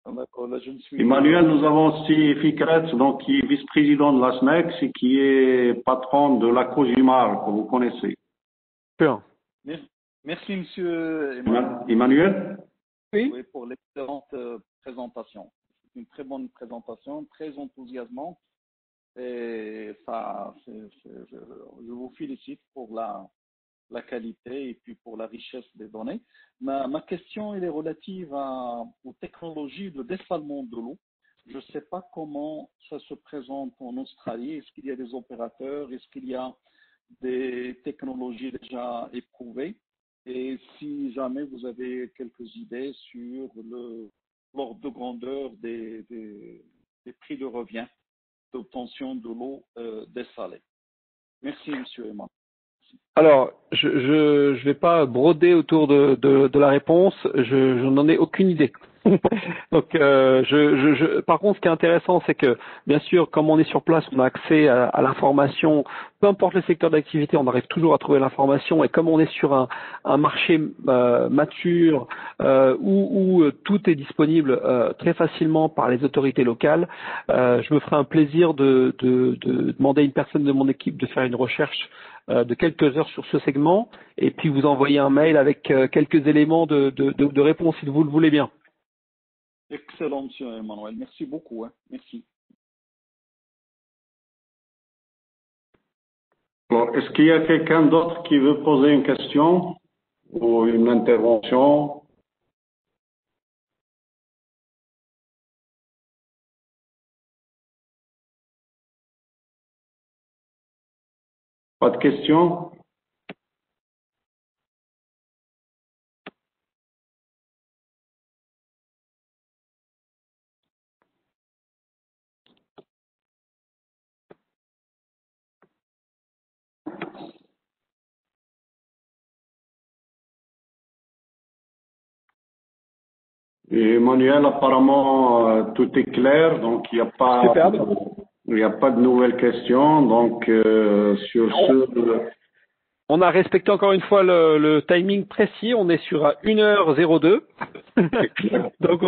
Là, je me suis... Emmanuel, nous avons aussi Fikrat, donc qui est vice-président de la SMEX et qui est patron de la Cogimar, que vous connaissez. Bien. Merci, monsieur Emmanuel. Oui, pour l'excellente présentation. C'est une très bonne présentation, très enthousiasmante. Et ça, je vous félicite pour la qualité et puis pour la richesse des données. Ma question elle est relative aux technologies de dessalement de l'eau. Je ne sais pas comment ça se présente en Australie. Est-ce qu'il y a des opérateurs? Est-ce qu'il y a des technologies déjà éprouvées? Et si jamais vous avez quelques idées sur l'ordre de grandeur des prix de revient d'obtention de l'eau dessalée. Merci, monsieur Emma. Alors, je vais pas broder autour de la réponse. Je n'en ai aucune idée. Donc, par contre, ce qui est intéressant, c'est que, bien sûr, comme on est sur place, on a accès à l'information. Peu importe le secteur d'activité, on arrive toujours à trouver l'information. Et comme on est sur un marché mature où tout est disponible très facilement par les autorités locales, je me ferai un plaisir de demander à une personne de mon équipe de faire une recherche de quelques heures sur ce segment et puis vous envoyer un mail avec quelques éléments de réponse si vous le voulez bien. Excellent, monsieur Emmanuel. Merci beaucoup. Hein. Merci. Bon, est-ce qu'il y a quelqu'un d'autre qui veut poser une question ou une intervention? Pas de questions? Et Emmanuel, apparemment, tout est clair, donc il n'y a pas de nouvelles questions. Donc, on a respecté encore une fois le timing précis. On est sur 1h02. Donc,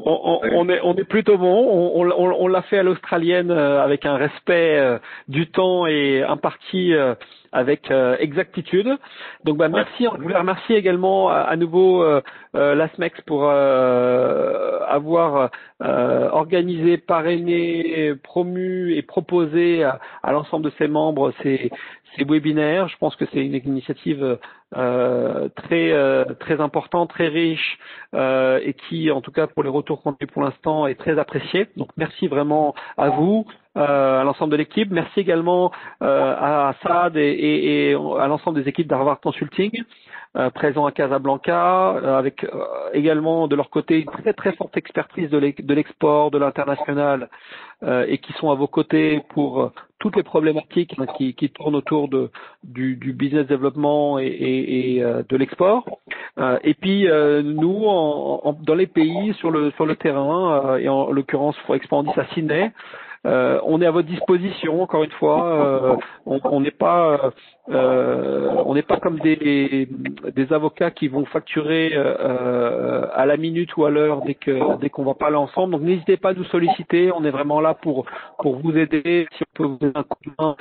on est plutôt bon. On l'a fait à l'australienne avec un respect du temps et imparti avec exactitude. Donc merci, je voulais remercier également à nouveau l'ASMEX pour avoir organisé, parrainé, promu et proposé à l'ensemble de ses membres ces webinaires. Je pense que c'est une initiative très importante, très riche et qui, en tout cas pour les retours qu'on a eu pour l'instant, est très appréciée. Donc merci vraiment à vous, à l'ensemble de l'équipe. Merci également à Saad et à l'ensemble des équipes d'Harvard Consulting présents à Casablanca, avec également de leur côté une très forte expertise de l'export, de l'international, et qui sont à vos côtés pour toutes les problématiques qui tournent autour du business développement et de l'export. Et puis nous, dans les pays, sur le terrain, et en l'occurrence pour Expandis à Sydney, on est à votre disposition. Encore une fois, on n'est pas comme des avocats qui vont facturer à la minute ou à l'heure dès qu'on va parler ensemble. Donc n'hésitez pas à nous solliciter. On est vraiment là pour vous aider. Si on peut vous donner un coup de main,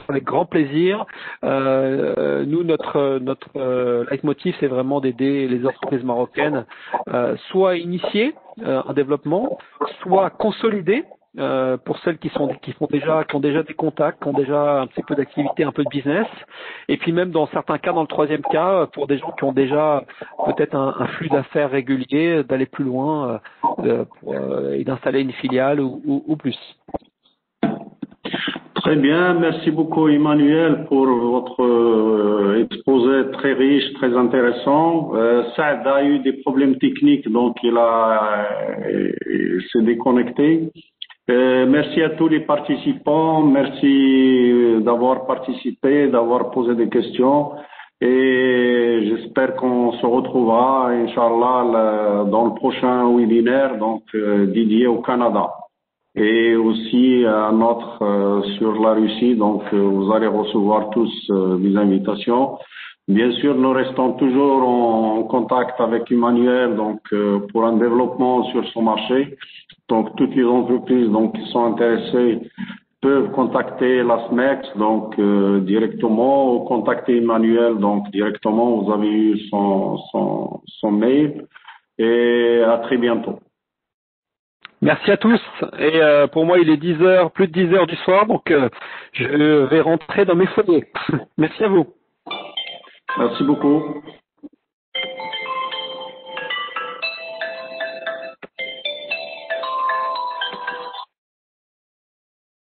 avec grand plaisir. Nous, notre leitmotiv, c'est vraiment d'aider les entreprises marocaines, soit à initier un développement, soit à consolider. Pour celles qui ont déjà des contacts, qui ont déjà un petit peu d'activité, un peu de business, et puis même dans certains cas, dans le troisième cas, pour des gens qui ont déjà peut-être un flux d'affaires régulier, d'aller plus loin et d'installer une filiale ou plus. Très bien, merci beaucoup Emmanuel pour votre exposé très riche, très intéressant. Saad a eu des problèmes techniques, donc il s'est déconnecté. Merci à tous les participants, merci d'avoir participé, d'avoir posé des questions et j'espère qu'on se retrouvera, Inch'Allah, dans le prochain webinaire donc dédié au Canada et aussi à notre sur la Russie, donc vous allez recevoir tous des invitations. Bien sûr, nous restons toujours en contact avec Emmanuel donc pour un développement sur son marché. Donc, toutes les entreprises donc, qui sont intéressées peuvent contacter l'ASMEX donc directement ou contacter Emmanuel donc directement. Vous avez eu son mail et à très bientôt. Merci à tous. Et pour moi, il est 10h, plus de 10h du soir, donc je vais rentrer dans mes foyers. Merci à vous. Merci beaucoup.